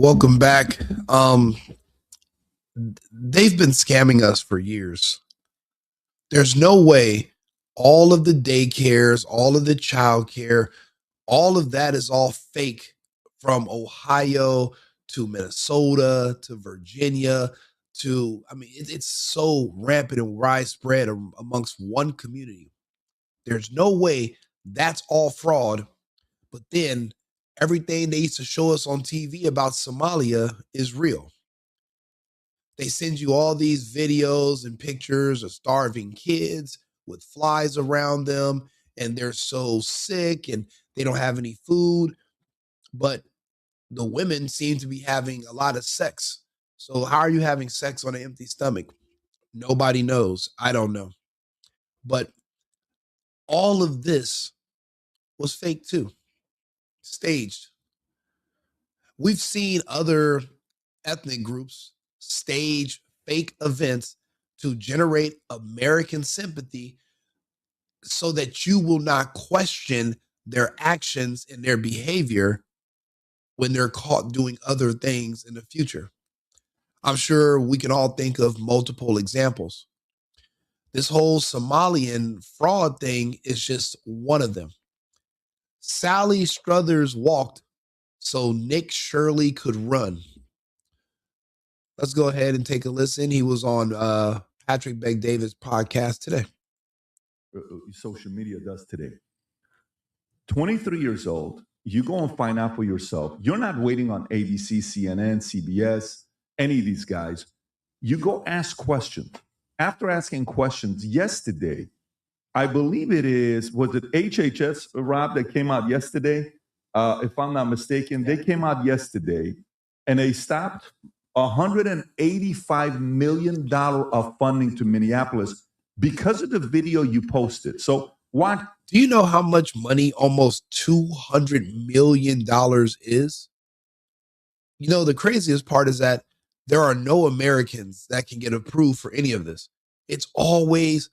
Welcome back. They've been scamming us for years. There's no way all of the daycares, all of the childcare, all of that is all fake from Ohio to Minnesota to Virginia to, it's so rampant and widespread amongst one community. There's no way that's all fraud. But then everything they used to show us on TV about Somalia is real. They send you all these videos and pictures of starving kids with flies around them, and they're so sick and they don't have any food. But the women seem to be having a lot of sex. So, how are you having sex on an empty stomach? Nobody knows. I don't know. But all of this was fake too, staged. We've seen other ethnic groups stage fake events to generate American sympathy so that you will not question their actions and their behavior when they're caught doing other things in the future. I'm sure we can all think of multiple examples. This whole Somalian fraud thing is just one of them. Sally Struthers walked so Nick Shirley could run. Let's go ahead and take a listen. He was on Patrick Beck-David's podcast today. Social media does today. 23 years old, you go and find out for yourself. You're not waiting on ABC, CNN, CBS, any of these guys. You go ask questions. After asking questions yesterday, I believe was it HHS, Rob, that came out yesterday? If I'm not mistaken, they came out yesterday and they stopped $185 million of funding to Minneapolis because of the video you posted. So what? Do you know how much money almost $200 million is? You know, the craziest part is that there are no Americans that can get approved for any of this. It's always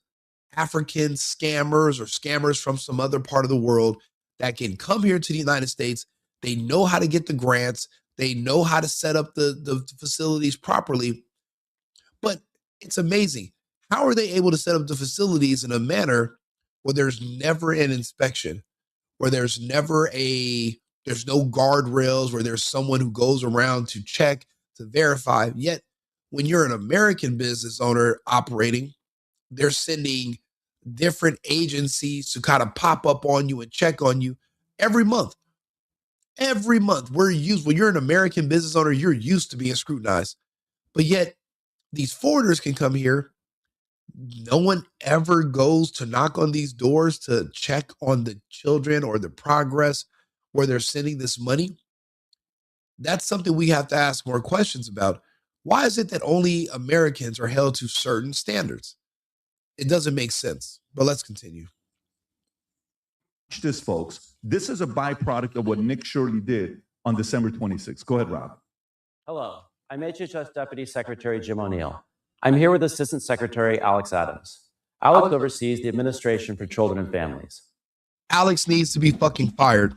African scammers or scammers from some other part of the world that can come here to the United States. They know how to get the grants. They know how to set up the facilities properly. But it's amazing. How are they able to set up the facilities in a manner where there's never an inspection, where there's no guardrails, where there's someone who goes around to check, to verify? Yet, when you're an American business owner operating, they're sending different agencies to kind of pop up on you and check on you every month. Every month, when you're an American business owner, you're used to being scrutinized. But yet, these foreigners can come here. No one ever goes to knock on these doors to check on the children or the progress where they're sending this money. That's something we have to ask more questions about. Why is it that only Americans are held to certain standards? It doesn't make sense, but let's continue. Watch this, folks. This is a byproduct of what Nick Shirley did on December 26th. Go ahead, Rob. Hello, I'm HHS Deputy Secretary Jim O'Neill. I'm here with Assistant Secretary Alex Adams. Alex oversees the Administration for Children and Families. Alex needs to be fucking fired.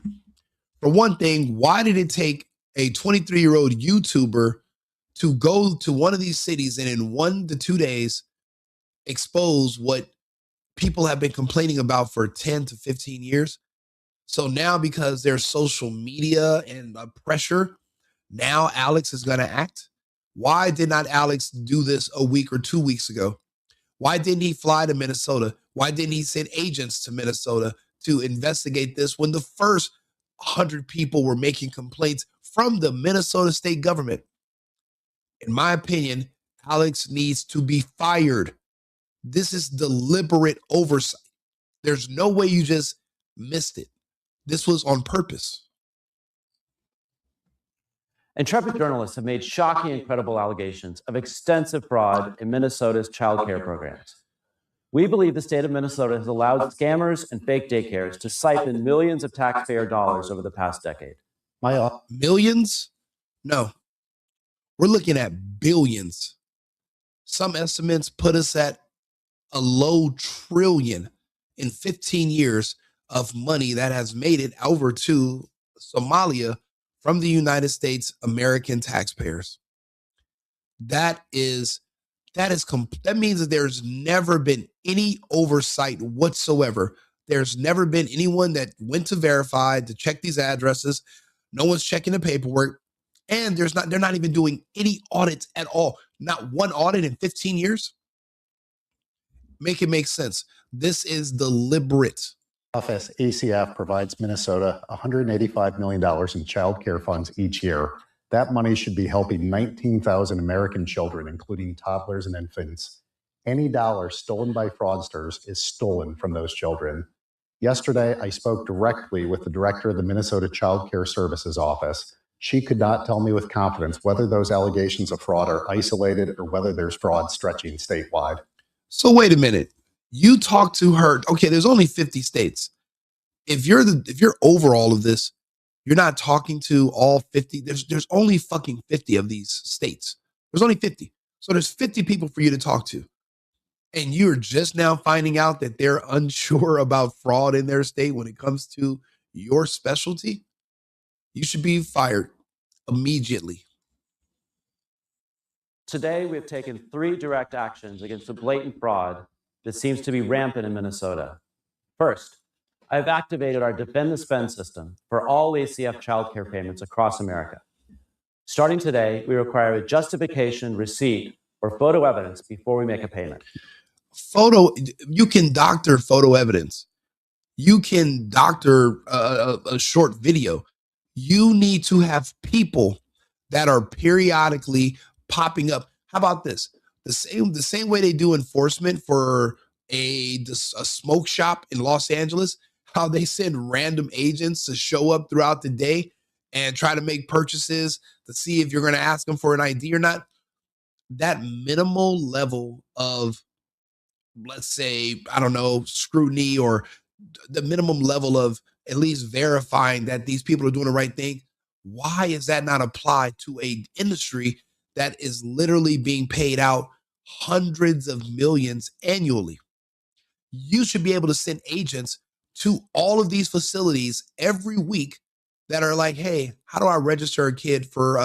For one thing, why did it take a 23-year-old YouTuber to go to one of these cities and in 1 to 2 days expose what people have been complaining about for 10 to 15 years? So now, because there's social media and pressure, now Alex is going to act. Why did not Alex do this a week or 2 weeks ago? Why didn't he fly to Minnesota? Why didn't he send agents to Minnesota to investigate this when the first 100 people were making complaints from the Minnesota state government? In my opinion, Alex needs to be fired. This is deliberate oversight. There's no way you just missed it. This was on purpose. Intrepid journalists have made shocking and credible allegations of extensive fraud in Minnesota's child care programs. We believe the state of Minnesota has allowed scammers and fake daycares to siphon millions of taxpayer dollars over the past decade. Millions? No. We're looking at billions. Some estimates put us at a low trillion in 15 years of money that has made it over to Somalia from the United States American taxpayers. That means that there's never been any oversight whatsoever. There's never been anyone that went to verify to check these addresses. No one's checking the paperwork, and they're not even doing any audits at all. Not one audit in 15 years. Make it make sense. This is deliberate. Office ACF provides Minnesota $185 million in child care funds each year. That money should be helping 19,000 American children, including toddlers and infants. Any dollar stolen by fraudsters is stolen from those children. Yesterday, I spoke directly with the director of the Minnesota Child Care Services Office. She could not tell me with confidence whether those allegations of fraud are isolated or whether there's fraud stretching statewide. So wait a minute. You talk to her. Okay, there's only 50 states. If you're over all of this, you're not talking to all 50. There's only fucking 50 of these states. There's only 50. So there's 50 people for you to talk to. And you're just now finding out that they're unsure about fraud in their state when it comes to your specialty. You should be fired immediately. Today, we have taken 3 direct actions against the blatant fraud that seems to be rampant in Minnesota. First, I've activated our Defend the Spend system for all ACF child care payments across America. Starting today, we require a justification, receipt, or photo evidence before we make a payment. You can doctor photo evidence. You can doctor a short video. You need to have people that are periodically popping up. How about this? The same way they do enforcement for a smoke shop in Los Angeles, how they send random agents to show up throughout the day and try to make purchases to see if you're going to ask them for an ID or not. That minimal level of, let's say, I don't know, scrutiny, or the minimum level of at least verifying that these people are doing the right thing. Why is that not applied to an industry that is literally being paid out hundreds of millions annually? You should be able to send agents to all of these facilities every week that are like, hey, how do I register a kid for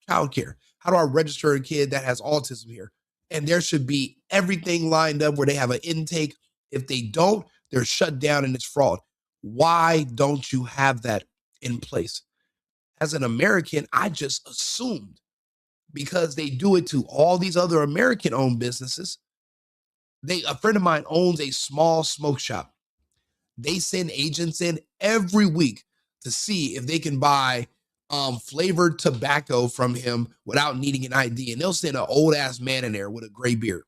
childcare? How do I register a kid that has autism here? And there should be everything lined up where they have an intake. If they don't, they're shut down and it's fraud. Why don't you have that in place? As an American, I just assumed because they do it to all these other American-owned businesses. A friend of mine owns a small smoke shop. They send agents in every week to see if they can buy flavored tobacco from him without needing an ID. And they'll send an old ass man in there with a gray beard.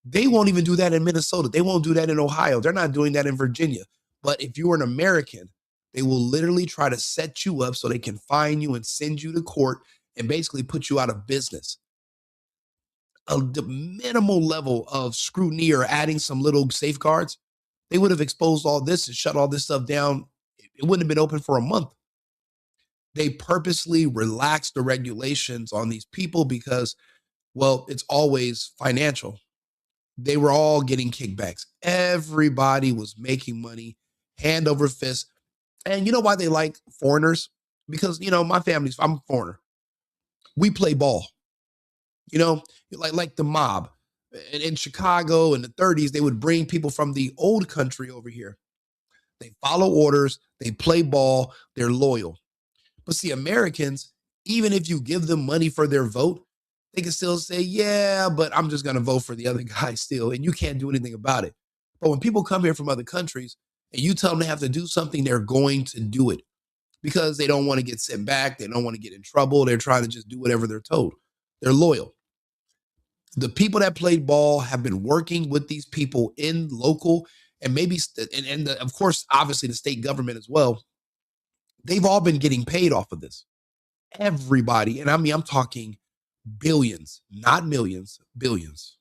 They won't even do that in Minnesota. They won't do that in Ohio. They're not doing that in Virginia. But if you're an American, they will literally try to set you up so they can fine you and send you to court and basically put you out of business. The minimal level of scrutiny or adding some little safeguards, they would have exposed all this and shut all this stuff down. It wouldn't have been open for a month. They purposely relaxed the regulations on these people because, well, it's always financial. They were all getting kickbacks. Everybody was making money hand over fist. And you know why they like foreigners? Because, my family's, I'm a foreigner. We play ball. Like the mob. In Chicago in the 30s, they would bring people from the old country over here. They follow orders. They play ball. They're loyal. But see, Americans, even if you give them money for their vote, they can still say, yeah, but I'm just going to vote for the other guy still. And you can't do anything about it. But when people come here from other countries and you tell them they have to do something, they're going to do it because they don't want to get sent back. They don't want to get in trouble. They're trying to just do whatever they're told. They're loyal. The people that played ball have been working with these people in local and maybe, of course, obviously the state government as well. They've all been getting paid off of this. Everybody. And I mean, I'm talking billions, not millions, billions.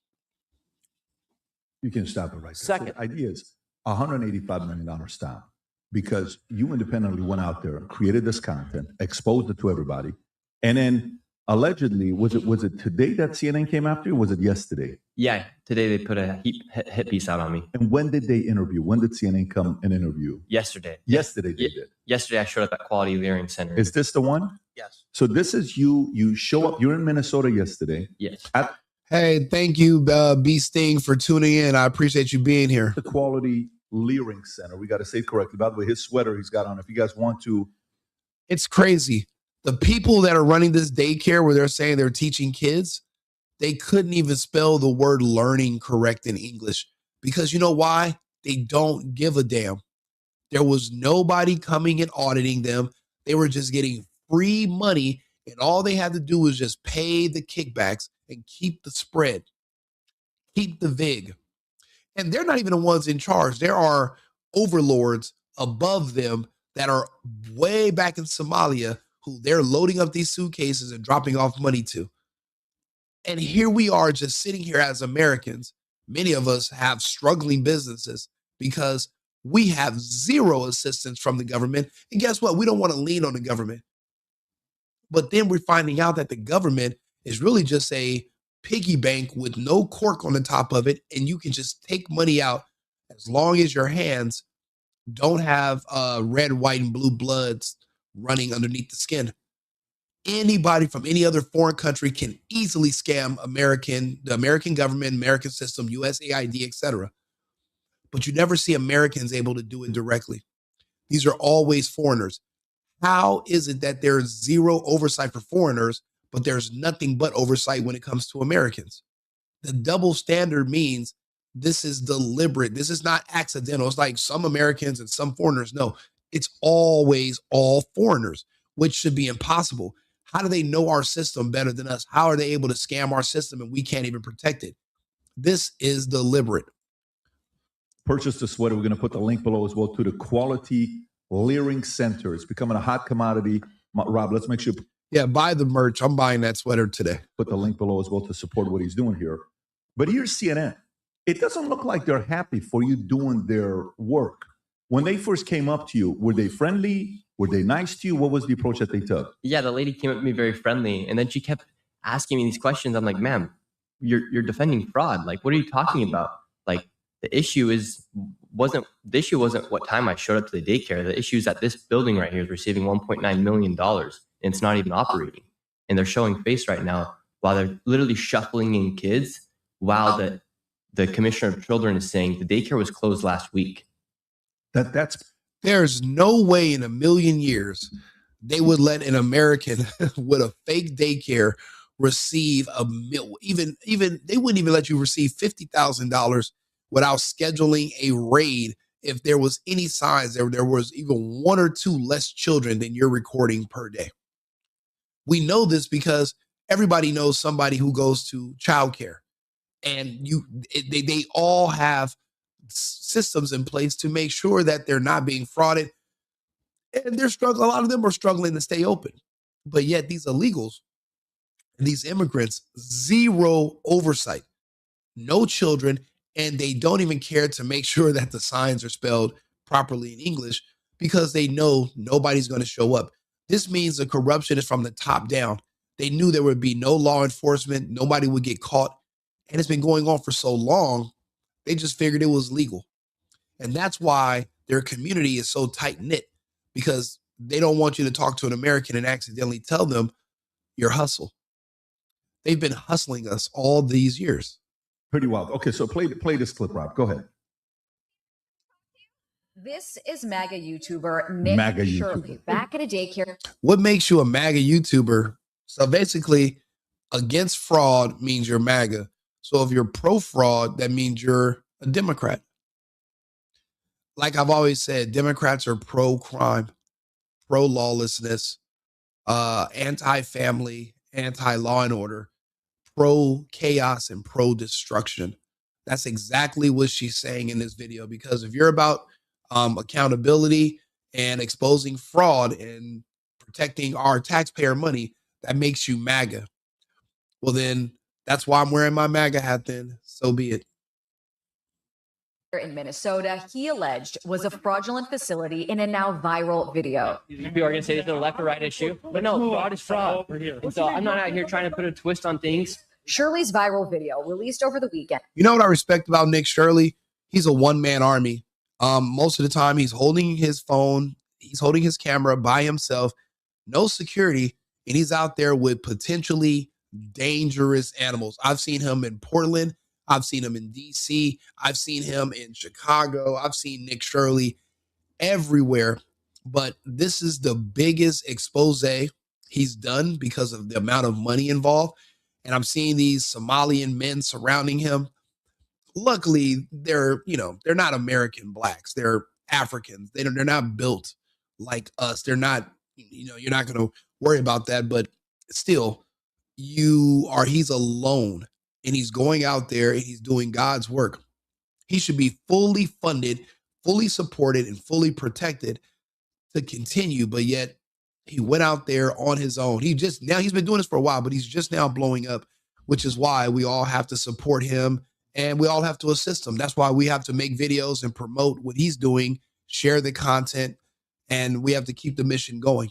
You can stop it right there. Second. So the idea is $185 million stop because you independently went out there, created this content, exposed it to everybody, and then allegedly, was it today that CNN came after you, or was it yesterday? Yeah, today they put a hit piece out on me. And when did they interview? When did CNN come and interview? Yesterday. Yesterday they did. Yesterday I showed up at Quality Learning Center. Is this the one? Yes. So this is you. You show up. You're in Minnesota yesterday. Yes. At Hey, thank you, B Sting, for tuning in. I appreciate you being here. the Quality Learning Center. We got to say it correctly. By the way, his sweater he's got on. If you guys want to, It's crazy. The people that are running this daycare where they're saying they're teaching kids, they couldn't even spell the word learning correct in English because you know why? They don't give a damn. There was nobody coming and auditing them. They were just getting free money, and all they had to do was just pay the kickbacks and keep the spread, keep the VIG. And they're not even the ones in charge. There are overlords above them that are way back in Somalia who they're loading up these suitcases and dropping off money to. And here we are just sitting here as Americans. Many of us have struggling businesses because we have zero assistance from the government. And guess what? We don't want to lean on the government. But then we're finding out that the government is really just a piggy bank with no cork on the top of it. And you can just take money out as long as your hands don't have red, white, and blue bloods running underneath the skin. Anybody from any other foreign country can easily scam the American government, American system, USAID, etc. But you never see Americans able to do it directly. These are always foreigners. How is it that there's zero oversight for foreigners, but there's nothing but oversight when it comes to Americans? The double standard means this is deliberate. This is not accidental. It's like some Americans and some foreigners. No, it's always all foreigners, which should be impossible. How do they know our system better than us? How are they able to scam our system and we can't even protect it? This is deliberate. purchase the sweater. We're going to put the link below as well to the Quality Learning Center. It's becoming a hot commodity. Rob, let's make sure. Yeah, buy the merch. I'm buying that sweater today. Put the link below as well to support what he's doing here. But here's CNN. It doesn't look like they're happy for you doing their work. When they first came up to you, were they friendly? Were they nice to you? What was the approach that they took? Yeah, the lady came up to me very friendly, and then she kept asking me these questions. I'm like, ma'am, you're defending fraud. Like, what are you talking about? Like, the issue wasn't what time I showed up to the daycare. The issue is that this building right here is receiving $1.9 million, and it's not even operating. And they're showing face right now while they're literally shuffling in kids, while the commissioner of children is saying the daycare was closed last week. There's no way in a million years they would let an American with a fake daycare receive even they wouldn't even let you receive $50,000 without scheduling a raid if there was any signs there was even one or two less children than you're recording per day. We know this because everybody knows somebody who goes to childcare, and they all have systems in place to make sure that they're not being frauded, and they're struggling. A lot of them are struggling to stay open, but yet these illegals, these immigrants, zero oversight, no children, and they don't even care to make sure that the signs are spelled properly in English because they know nobody's going to show up. This means the corruption is from the top down. They knew there would be no law enforcement, nobody would get caught, and it's been going on for so long. They just figured it was legal. And that's why their community is so tight-knit, because they don't want you to talk to an American and accidentally tell them your hustle. They've been hustling us all these years. Pretty wild. Okay, so play this clip, Rob. Go ahead. This is MAGA YouTuber Nick Shirley back at a daycare. What makes you a MAGA YouTuber? So basically, against fraud means you're MAGA. So if you're pro-fraud, that means you're a Democrat. Like I've always said, Democrats are pro-crime, pro-lawlessness, anti-family, anti-law and order, pro-chaos, and pro-destruction. That's exactly what she's saying in this video, because if you're about accountability and exposing fraud and protecting our taxpayer money, that makes you MAGA. Well, then that's why I'm wearing my MAGA hat then. So be it. In Minnesota, he alleged was a fraudulent facility in a now viral video. People are going to say this is a left or right issue, but no, fraud is fraud. And so I'm not out here trying to put a twist on things. Shirley's viral video released over the weekend. You know what I respect about Nick Shirley? He's a one-man army. Most of the time he's holding his phone, he's holding his camera by himself, no security, and he's out there with potentially dangerous animals. I've seen him in Portland. I've seen him in DC. I've seen him in Chicago. I've seen Nick Shirley everywhere. But this is the biggest expose he's done because of the amount of money involved. And I'm seeing these Somalian men surrounding him. Luckily, they're not American blacks. They're Africans. They're not built like us. They're not, you're not going to worry about that. But still, he's alone and he's going out there and he's doing God's work. He should be fully funded, fully supported, and fully protected to continue. But yet he went out there on his own. He's been doing this for a while, but he's just now blowing up, which is why we all have to support him and we all have to assist him. That's why we have to make videos and promote what he's doing, share the content, and we have to keep the mission going.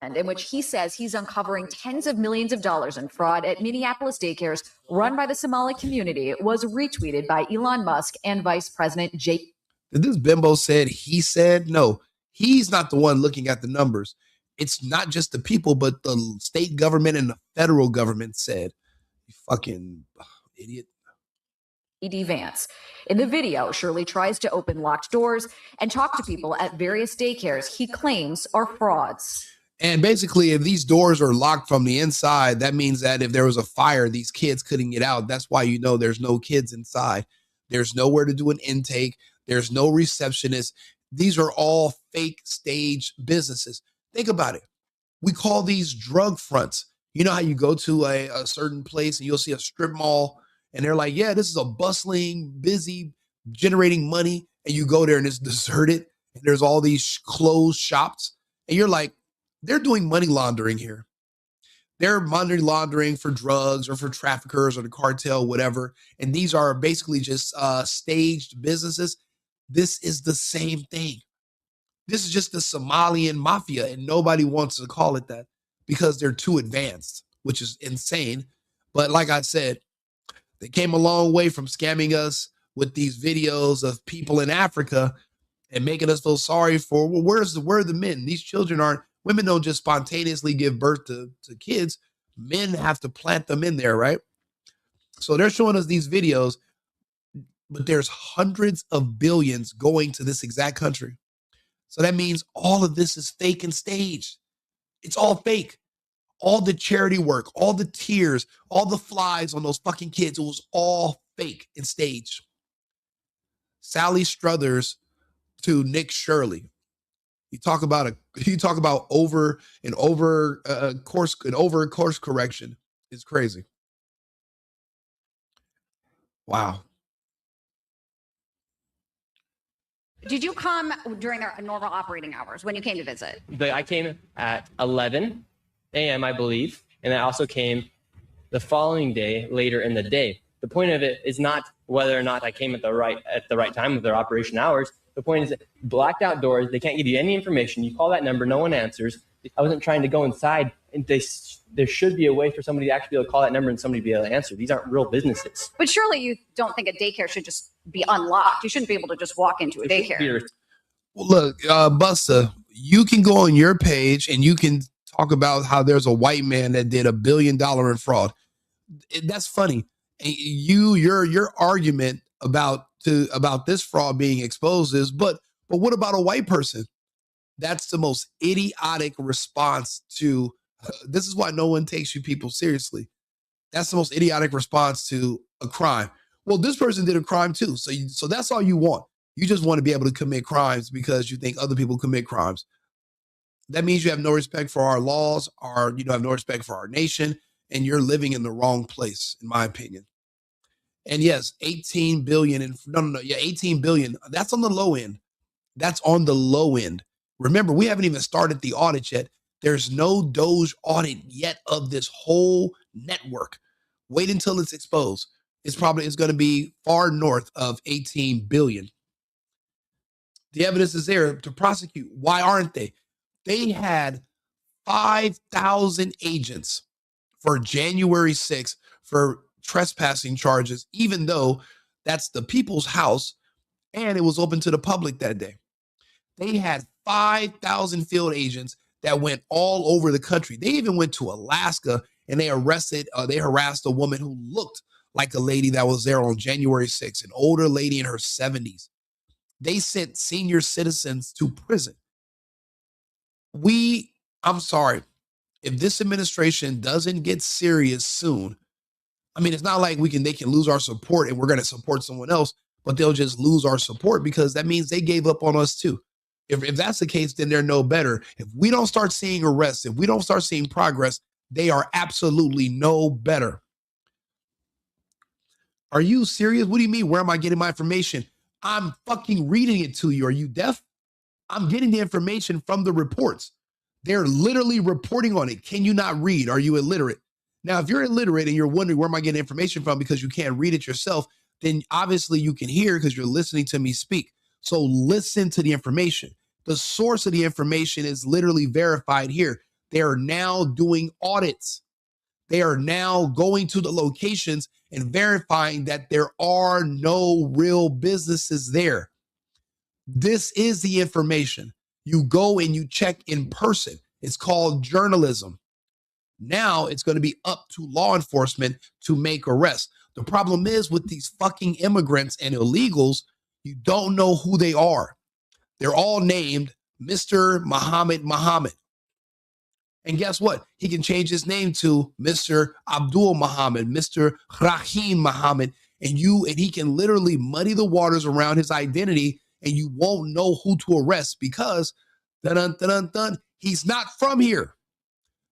And in which he says he's uncovering tens of millions of dollars in fraud at Minneapolis daycares run by the Somali community, was retweeted by Elon Musk and Vice President Jake. Did this bimbo said he said? No, he's not the one looking at the numbers. It's not just the people, but the state government and the federal government said. You fucking idiot. E.D. Vance. In the video, Shirley tries to open locked doors and talk to people at various daycares he claims are frauds. And basically, if these doors are locked from the inside, that means that if there was a fire, these kids couldn't get out. That's why there's no kids inside. There's nowhere to do an intake. There's no receptionist. These are all fake stage businesses. Think about it. We call these drug fronts. You know how you go to a certain place and you'll see a strip mall and they're like, yeah, this is a bustling, busy, generating money. And you go there and it's deserted and there's all these closed shops. And you're like, they're doing money laundering here. They're money laundering for drugs or for traffickers or the cartel, whatever. And these are basically just staged businesses. This is the same thing. This is just the Somalian mafia, and nobody wants to call it that because they're too advanced, which is insane. But like I said, they came a long way from scamming us with these videos of people in Africa and making us feel sorry for, well, where are the men? These children women don't just spontaneously give birth to kids. Men have to plant them in there, right? So they're showing us these videos, but there's hundreds of billions going to this exact country. So that means all of this is fake and staged. It's all fake. All the charity work, all the tears, all the flies on those fucking kids, it was all fake and staged. Sally Struthers to Nick Shirley. You talk about course correction. It's crazy. Wow. Did you come during their normal operating hours when you came to visit? I came at 11 a.m., I believe, and I also came the following day later in the day. The point of it is not whether or not I came at the right time of their operation hours. The point is that blacked out doors, they can't give you any information. You call that number, no one answers. I wasn't trying to go inside, and there should be a way for somebody to actually be able to call that number and somebody be able to answer. These aren't real businesses. But surely you don't think a daycare should just be unlocked. You shouldn't be able to just walk into a daycare. Well, look, Busta, you can go on your page and you can talk about how there's a white man that did $1 billion in fraud. That's funny. And your argument about this fraud being exposed is, but what about a white person? That's the most idiotic response to, this is why no one takes you people seriously. That's the most idiotic response to a crime. Well, this person did a crime too. So that's all you want. You just want to be able to commit crimes because you think other people commit crimes. That means you have no respect for our laws, you don't have no respect for our nation, and you're living in the wrong place, in my opinion. And yes, 18 billion. 18 billion. That's on the low end. That's on the low end. Remember, we haven't even started the audit yet. There's no Doge audit yet of this whole network. Wait until it's exposed. It's going to be far north of 18 billion. The evidence is there to prosecute. Why aren't they? They had 5,000 agents for January 6th for trespassing charges, even though that's the people's house and it was open to the public that day. They had 5,000 field agents that went all over the country. They even went to Alaska and they harassed a woman who looked like a lady that was there on January 6th, an older lady in her 70s. They sent senior citizens to prison. I'm sorry, if this administration doesn't get serious soon, I mean, it's not like they can lose our support and we're going to support someone else, but they'll just lose our support because that means they gave up on us too. If that's the case, then they're no better. If we don't start seeing arrests, if we don't start seeing progress, they are absolutely no better. Are you serious? What do you mean? Where am I getting my information? I'm fucking reading it to you. Are you deaf? I'm getting the information from the reports. They're literally reporting on it. Can you not read? Are you illiterate? Now, if you're illiterate and you're wondering where am I getting information from because you can't read it yourself, then obviously you can hear because you're listening to me speak. So listen to the information. The source of the information is literally verified here. They are now doing audits. They are now going to the locations and verifying that there are no real businesses there. This is the information. You go and you check in person. It's called journalism. Now it's going to be up to law enforcement to make arrests. The problem is with these fucking immigrants and illegals, you don't know who they are. They're all named Mr. Muhammad. And guess what? He can change his name to Mr. Abdul Muhammad, Mr. Rahim Muhammad, and he can literally muddy the waters around his identity, and you won't know who to arrest because he's not from here.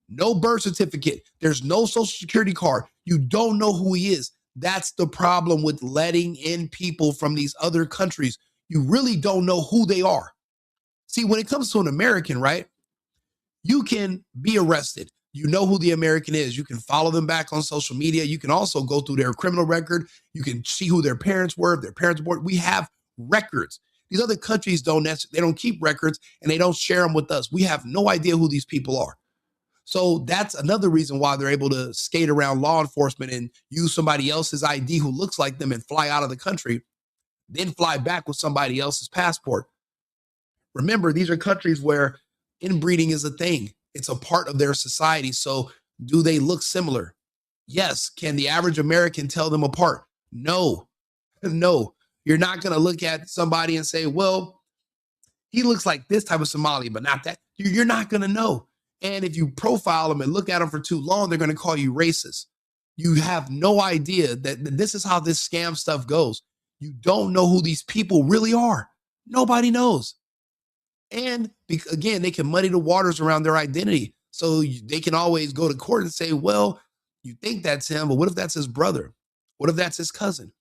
No birth certificate. There's no social security card. You don't know who he is. That's the problem with letting in people from these other countries. You really don't know who they are. See, when it comes to an American, right? You can be arrested. You know who the American is. You can follow them back on social media. You can also go through their criminal record. You can see who their parents were, if their parents were born. We have records. These other countries don't keep records and they don't share them with us. We have no idea who these people are. So that's another reason why they're able to skate around law enforcement and use somebody else's ID who looks like them and fly out of the country, then fly back with somebody else's passport. Remember, these are countries where inbreeding is a thing. It's a part of their society. So do they look similar? Yes. Can the average American tell them apart? No. You're not going to look at somebody and say, well, he looks like this type of Somali, but not that. You're not going to know. And if you profile them and look at them for too long, they're going to call you racist. You have no idea that this is how this scam stuff goes. You don't know who these people really are. Nobody knows. And again, they can muddy the waters around their identity. So they can always go to court and say, well, you think that's him, but what if that's his brother? What if that's his cousin?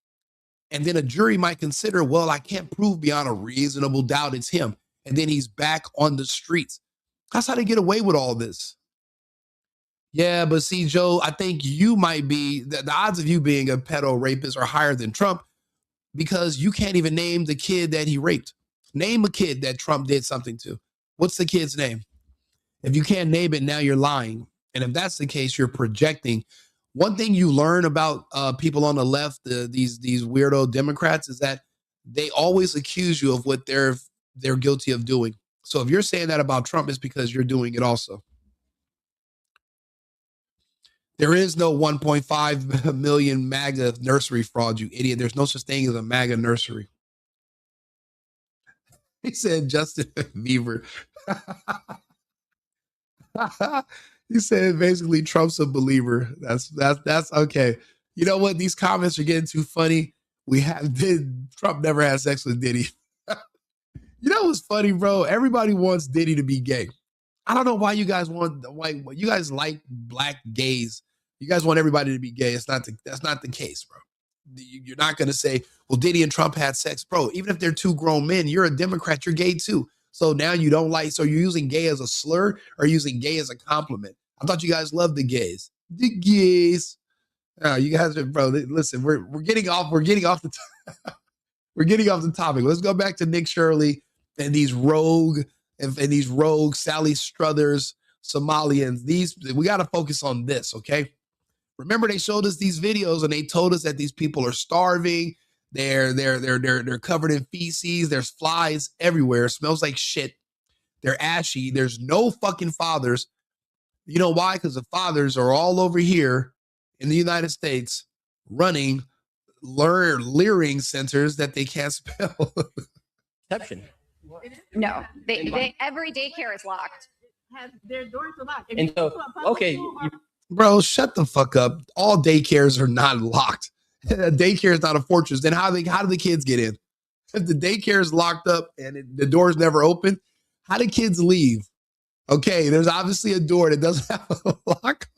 And then a jury might consider, well, I can't prove beyond a reasonable doubt it's him. And then he's back on the streets. That's how they get away with all this. Yeah, but see, Joe, I think you might be, the odds of you being a pedo rapist are higher than Trump because you can't even name the kid that he raped. Name a kid that Trump did something to. What's the kid's name? If you can't name it, now you're lying. And if that's the case, you're projecting. One thing you learn about people on the left, these weirdo Democrats, is that they always accuse you of what they're guilty of doing. So if you're saying that about Trump, it's because you're doing it also. There is no 1.5 million MAGA nursery fraud, you idiot. There's no such thing as a MAGA nursery. He said Justin Bieber. He said basically Trump's a believer. That's okay. You know what? These comments are getting too funny. Trump never had sex with Diddy. You know what's funny, bro? Everybody wants Diddy to be gay. I don't know why you guys you guys like black gays. You guys want everybody to be gay. That's not the case, bro. You're not going to say, well, Diddy and Trump had sex, bro. Even if they're two grown men, you're a Democrat, you're gay too. So now you don't like, so you're using gay as a slur or using gay as a compliment. I thought you guys loved the gays. The gays. You guys are, bro, listen, we're getting off the topic. Let's go back to Nick Shirley and these rogue Sally Struthers. Somalians. We got to focus on this, okay? Remember, they showed us these videos and they told us that these people are starving. They're covered in feces. There's flies everywhere. It smells like shit. They're ashy. There's no fucking fathers. You know why? Because the fathers are all over here in the United States running leering centers that they can't spell. Exception. No, they every daycare is locked. Their doors are locked. And so, okay, Bro, shut the fuck up. All daycares are not locked. A daycare is not a fortress. Then how do the kids get in? If the daycare is locked up and the door's never open, how do kids leave? Okay, there's obviously a door that doesn't have a lock.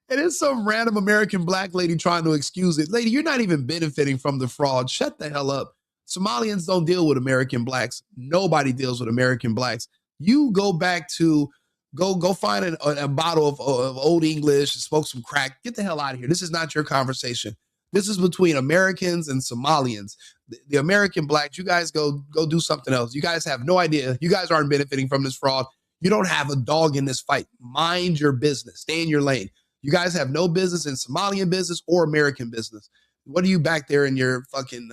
And it's some random American black lady trying to excuse it. Lady, you're not even benefiting from the fraud. Shut the hell up. Somalians don't deal with American blacks. Nobody deals with American blacks. You go back to go find a bottle of Old English, smoke some crack. Get the hell out of here. This is not your conversation. This is between Americans and Somalians. The American blacks, you guys go do something else. You guys have no idea. You guys aren't benefiting from this fraud. You don't have a dog in this fight. Mind your business. Stay in your lane. You guys have no business in Somalian business or American business. What are you back there in your fucking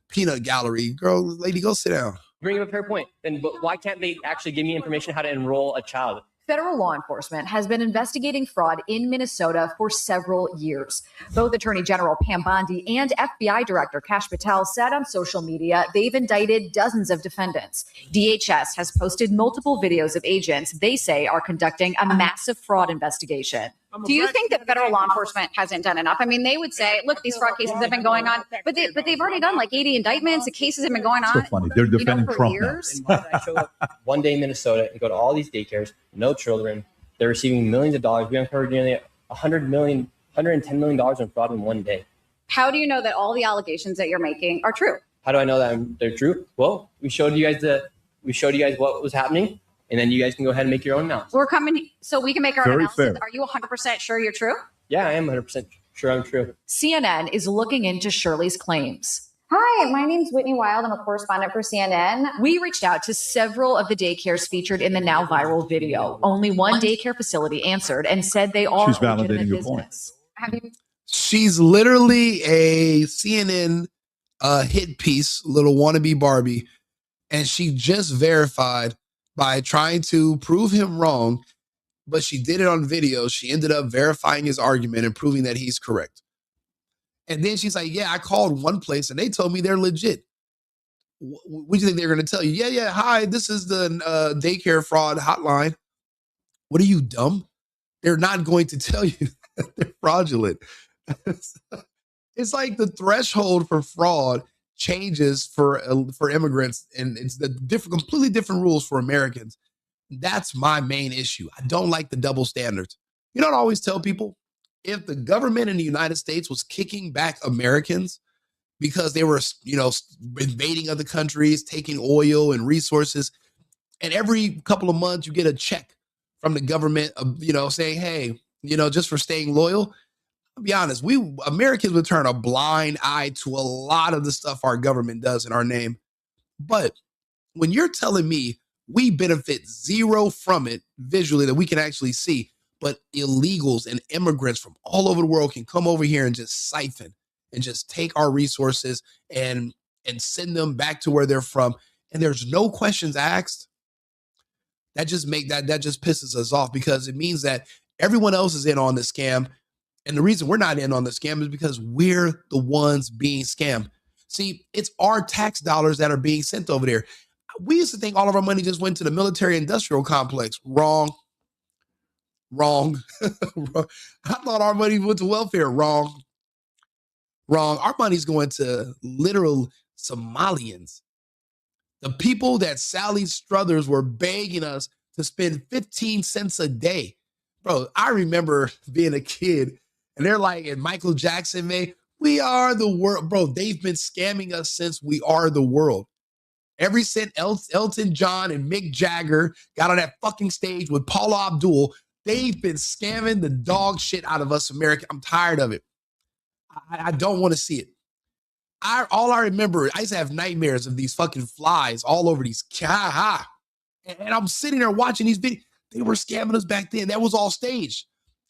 peanut gallery? Girl, lady, go sit down. bring up a fair point. Then why can't they actually give me information how to enroll a child? Federal law enforcement has been investigating fraud in Minnesota for several years. Both Attorney General Pam Bondi and FBI Director Kash Patel said on social media they've indicted dozens of defendants. DHS has posted multiple videos of agents they say are conducting a massive fraud investigation. Do you think that federal law enforcement hasn't done enough? I mean, they would say, look, these fraud cases have been going on, but they've already done like 80 indictments. The cases have been going on. So funny. They're defending for Trump now. years. And why did I show up one day in Minnesota and go to all these daycares, no children. They're receiving millions of dollars. We uncovered nearly $110 million in fraud in one day. How do you know that all the allegations that you're making are true? How do I know that they're true? Well, we showed you guys what was happening, and then you guys can go ahead and make your own analysis. We're coming so we can make our own Very analysis. fair. Are you 100% sure you're true? Yeah, I am 100% sure I'm true. CNN is looking into Shirley's claims. Hi, my name's Whitney Wild. I'm a correspondent for CNN. We reached out to several of the daycares featured in the now viral video. Only one daycare facility answered and said they are She's a legitimate validating your point. business. Have you? She's literally a CNN hit piece, little wannabe Barbie, and she just verified by trying to prove him wrong, but she did it on video. She ended up verifying his argument and proving that he's correct. And then she's like, yeah, I called one place and they told me they're legit. What do you think they're going to tell you? Yeah, hi, this is the daycare fraud hotline. What are you, dumb? They're not going to tell you that they're fraudulent. It's like the threshold for fraud changes for immigrants, and it's the completely different rules for Americans. That's my main issue. I don't like the double standards. You know what I always tell people? If the government in the United States was kicking back Americans because they were, invading other countries, taking oil and resources, and every couple of months you get a check from the government, saying, hey, just for staying loyal. I'll be honest, we Americans would turn a blind eye to a lot of the stuff our government does in our name. But when you're telling me we benefit zero from it visually that we can actually see, but illegals and immigrants from all over the world can come over here and just siphon and just take our resources and send them back to where they're from, and there's no questions asked, that just pisses us off, because it means that everyone else is in on the scam. And the reason we're not in on the scam is because we're the ones being scammed. See, it's our tax dollars that are being sent over there. We used to think all of our money just went to the military industrial complex. Wrong. I thought our money went to welfare. Wrong. Our money's going to literal Somalians. The people that Sally Struthers were begging us to spend 15 cents a day. Bro, I remember being a kid and they're like, and Michael Jackson, man, we are the world. Bro, they've been scamming us since we are the world. Ever since Elton John and Mick Jagger got on that fucking stage with Paula Abdul, they've been scamming the dog shit out of us Americans. I'm tired of it. I don't want to see it. All I remember, I used to have nightmares of these fucking flies all over these. And I'm sitting there watching these videos. They were scamming us back then. That was all staged.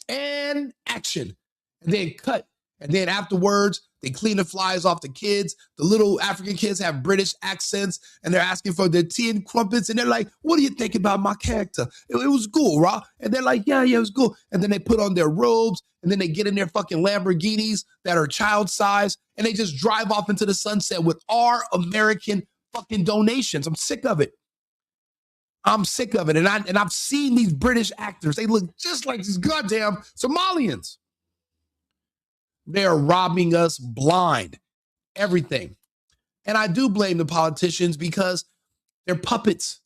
And action. And then cut. And then afterwards, they clean the flies off the kids. The little African kids have British accents, and they're asking for their tea and crumpets. And they're like, what do you think about my character? It was cool, right? And they're like, yeah, it was cool. And then they put on their robes, and then they get in their fucking Lamborghinis that are child size, and they just drive off into the sunset with our American fucking donations. I'm sick of it. I'm sick of it. And I've seen these British actors. They look just like these goddamn Somalians. They are robbing us blind. Everything. And I do blame the politicians because they're puppets.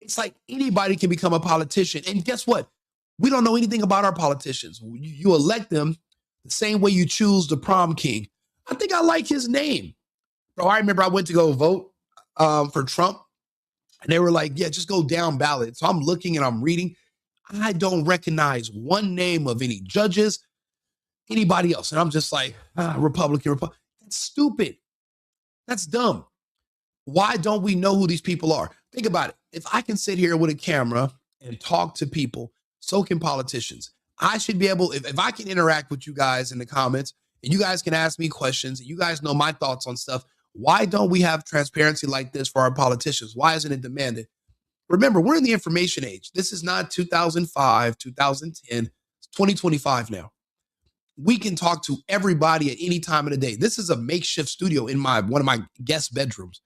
It's like anybody can become a politician. And guess what? We don't know anything about our politicians. You elect them the same way you choose the prom king. I think I like his name. Bro, I remember I went to go vote for Trump. And they were like, yeah, just go down ballot. So I'm looking and I'm reading. I don't recognize one name of any judges, anybody else. And I'm just like, Republican. That's stupid. That's dumb. Why don't we know who these people are? Think about it. If I can sit here with a camera and talk to people, so can politicians. I should be able, if I can interact with you guys in the comments, and you guys can ask me questions, and you guys know my thoughts on stuff, why don't we have transparency like this for our politicians? Why isn't it demanded? Remember, we're in the information age. This is not 2005, 2010, it's 2025 now. We can talk to everybody at any time of the day. This is a makeshift studio in one of my guest bedrooms.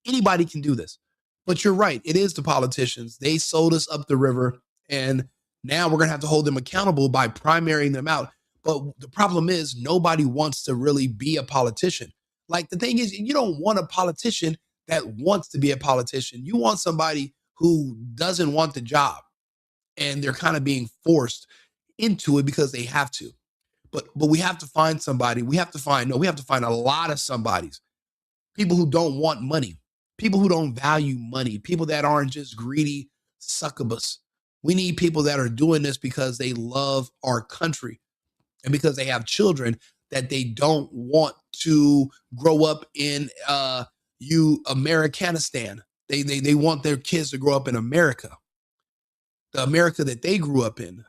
Anybody can do this. But you're right, it is the politicians. They sold us up the river, and now we're going to have to hold them accountable by primarying them out. But the problem is nobody wants to really be a politician. Like, the thing is, you don't want a politician that wants to be a politician. You want somebody who doesn't want the job, and they're kind of being forced into it because they have to. But we have to find somebody. We have to find a lot of somebodies. People who don't want money. People who don't value money. People that aren't just greedy succubus. We need people that are doing this because they love our country and because they have children that they don't want to grow up in Americanistan. They want their kids to grow up in America. The America that they grew up in.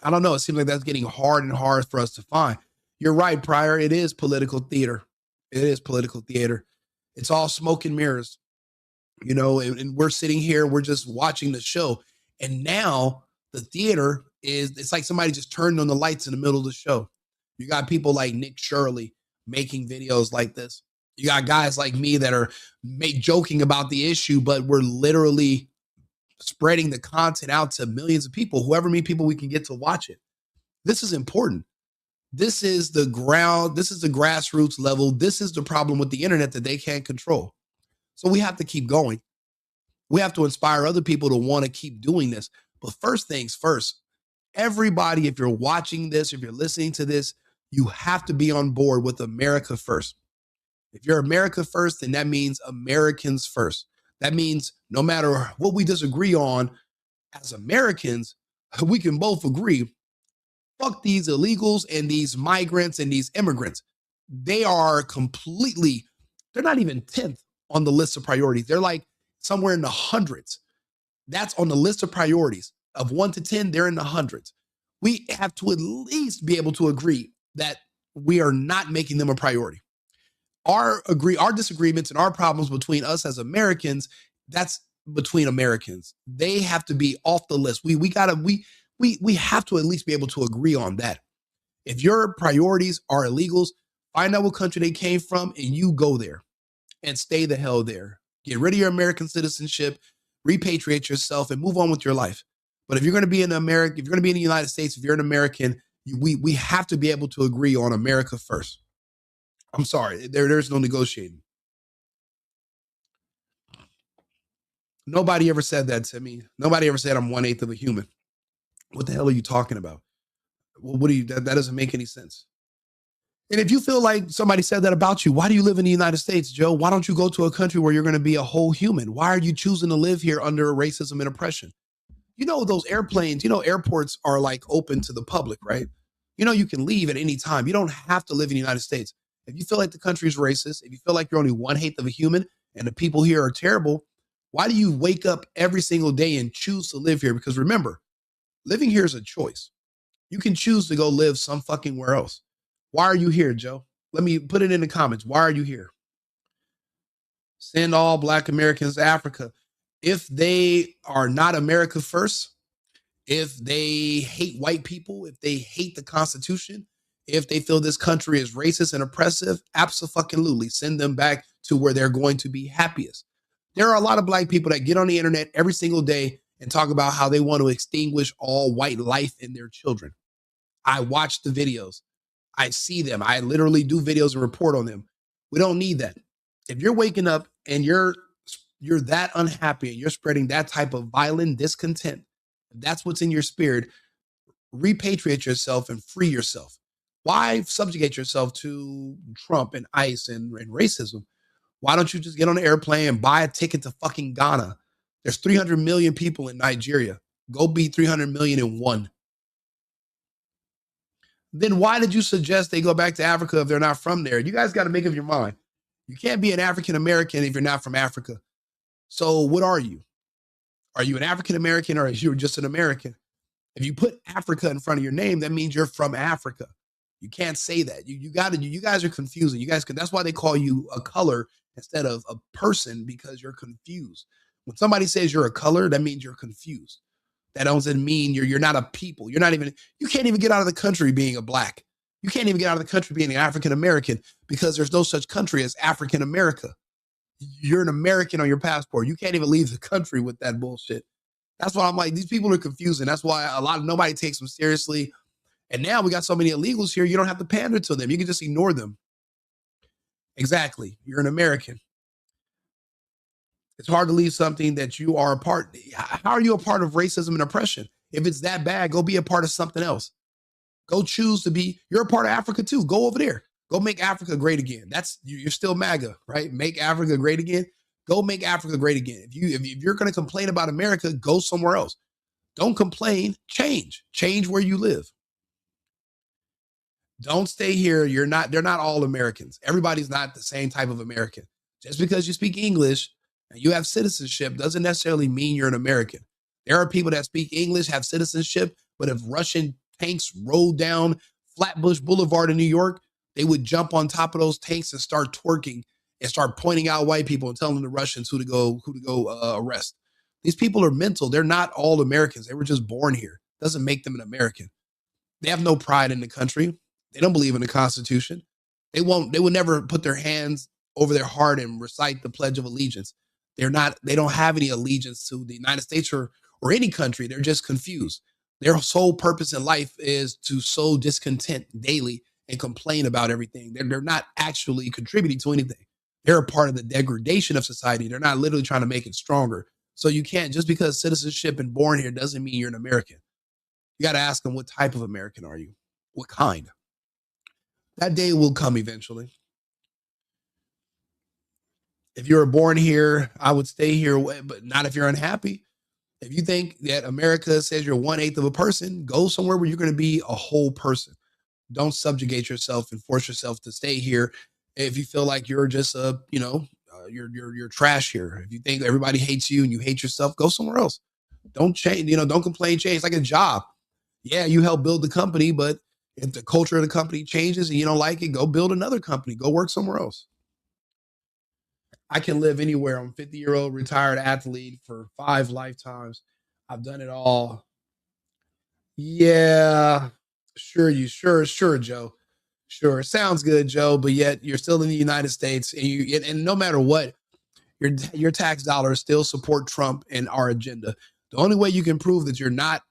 I don't know. It seems like that's getting hard and hard for us to find. You're right, Pryor. It is political theater. It is political theater. It's all smoke and mirrors, you know, and we're sitting here, we're just watching the show. And now the theater it's like somebody just turned on the lights in the middle of the show. You got people like Nick Shirley making videos like this. You got guys like me that are joking about the issue, but we're literally spreading the content out to millions of people, however many people we can get to watch it. This is important. This is the ground. This is the grassroots level. This is the problem with the internet that they can't control. So we have to keep going. We have to inspire other people to want to keep doing this. But first things first, everybody, if you're watching this, if you're listening to this, you have to be on board with America first. If you're America first, then that means Americans first. That means no matter what we disagree on, as Americans, we can both agree, fuck these illegals and these migrants and these immigrants. They are they're not even 10th on the list of priorities. They're like somewhere in the hundreds. That's on the list of priorities. Of 1 to 10, they're in the hundreds. We have to at least be able to agree that we are not making them a priority. Our disagreements and our problems between us as Americans, that's between Americans. They have to be off the list. We have to at least be able to agree on that. If your priorities are illegals, find out what country they came from and you go there and stay the hell there. Get rid of your American citizenship, repatriate yourself, and move on with your life. But if you're going to be in America, if you're going to be in the United States, if you're an American, we have to be able to agree on America first. I'm sorry, there's no negotiating. Nobody ever said that to me. Nobody ever said I'm 1/8 of a human. What the hell are you talking about? Well, that doesn't make any sense. And if you feel like somebody said that about you, why do you live in the United States, Joe? Why don't you go to a country where you're going to be a whole human? Why are you choosing to live here under racism and oppression? You know, those airplanes, airports are like open to the public, right? You can leave at any time. You don't have to live in the United States. If you feel like the country is racist, if you feel like you're only 1/8 of a human and the people here are terrible, Why do you wake up every single day and choose to live here? Because remember, living here is a choice. You can choose to go live some fucking where else. Why are you here, Joe? Let me put it in the comments. Why are you here? Send all Black Americans to Africa. If they are not America first, if they hate white people, if they hate the Constitution, if they feel this country is racist and oppressive, absolutely send them back to where they're going to be happiest. There are a lot of Black people that get on the internet every single day and talk about how they want to extinguish all white life in their children. I watch the videos. I see them. I literally do videos and report on them. We don't need that. If you're waking up and you're that unhappy and you're spreading that type of violent discontent, if that's what's in your spirit, repatriate yourself and free yourself. Why subjugate yourself to Trump and ICE and racism? Why don't you just get on an airplane and buy a ticket to fucking Ghana? There's 300 million people in Nigeria. Go beat 300 million in one. Then why did you suggest they go back to Africa if they're not from there? You guys got to make up your mind. You can't be an African American if you're not from Africa. So what are you? Are you an African American or are you just an American? If you put Africa in front of your name, that means you're from Africa. You can't say that. You guys are confusing. You guys can. That's why they call you a color instead of a person, because you're confused. When somebody says you're a color, that means you're confused. That doesn't mean you're not a people. You can't even get out of the country being a Black. You can't even get out of the country being an African American, because there's no such country as African America. You're an American on your passport. You can't even leave the country with that bullshit. That's why I'm like, these people are confusing. That's why nobody takes them seriously. And now we got so many illegals here, you don't have to pander to them. You can just ignore them. Exactly. You're an American. It's hard to leave something that you are a part. How are you a part of racism and oppression? If it's that bad, go be a part of something else. Go choose to be, you're a part of Africa too. Go over there. Go make Africa great again. You're still MAGA, right? Make Africa great again. Go make Africa great again. If you're going to complain about America, go somewhere else. Don't complain. Change where you live. Don't stay here. They're not all Americans. Everybody's not the same type of American. Just because you speak English and you have citizenship doesn't necessarily mean you're an American. There are people that speak English, have citizenship, but if Russian tanks rolled down Flatbush Boulevard in New York, they would jump on top of those tanks and start twerking and start pointing out white people and telling the Russians who to go arrest. These people are mental. They're not all Americans. They were just born here. Doesn't make them an American. They have no pride in the country. They don't believe in the Constitution. They would never put their hands over their heart and recite the Pledge of Allegiance. They don't have any allegiance to the United States or any country. They're just confused. Their sole purpose in life is to sow discontent daily and complain about everything. They're not actually contributing to anything. They're a part of the degradation of society. They're not literally trying to make it stronger. So you can't, just because citizenship and born here doesn't mean you're an American. You got to ask them, what type of American are you? What kind? That day will come eventually. If you were born here, I would stay here, but not if you're unhappy. If you think that America says you're 1/8 of a person, go somewhere where you're going to be a whole person. Don't subjugate yourself and force yourself to stay here. If you feel like you're just you're trash here. If you think everybody hates you and you hate yourself, go somewhere else. Don't change, don't complain, change. It's like a job. Yeah, you help build the company, but if the culture of the company changes and you don't like it, go build another company. Go work somewhere else. I can live anywhere. I'm a 50-year-old retired athlete for 5 lifetimes. I've done it all. Yeah, sure, Joe. Sure, sounds good, Joe. But yet you're still in the United States, and no matter what, your tax dollars still support Trump and our agenda. The only way you can prove that you're not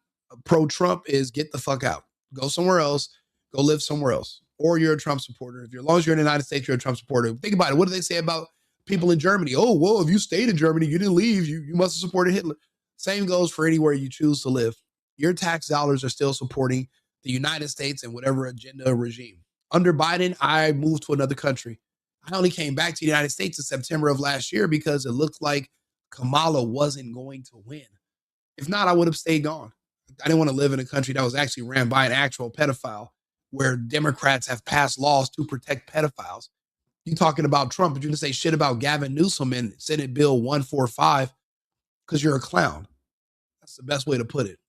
pro-Trump is get the fuck out. Go somewhere else. Go live somewhere else. Or you're a Trump supporter. As long as you're in the United States, you're a Trump supporter. Think about it. What do they say about people in Germany? Oh, well, if you stayed in Germany, you didn't leave. You must have supported Hitler. Same goes for anywhere you choose to live. Your tax dollars are still supporting the United States and whatever agenda or regime. Under Biden, I moved to another country. I only came back to the United States in September of last year because it looked like Kamala wasn't going to win. If not, I would have stayed gone. I didn't want to live in a country that was actually ran by an actual pedophile, where Democrats have passed laws to protect pedophiles. You talking about Trump, but you didn't say shit about Gavin Newsom and Senate Bill 145. because you're a clown. That's the best way to put it.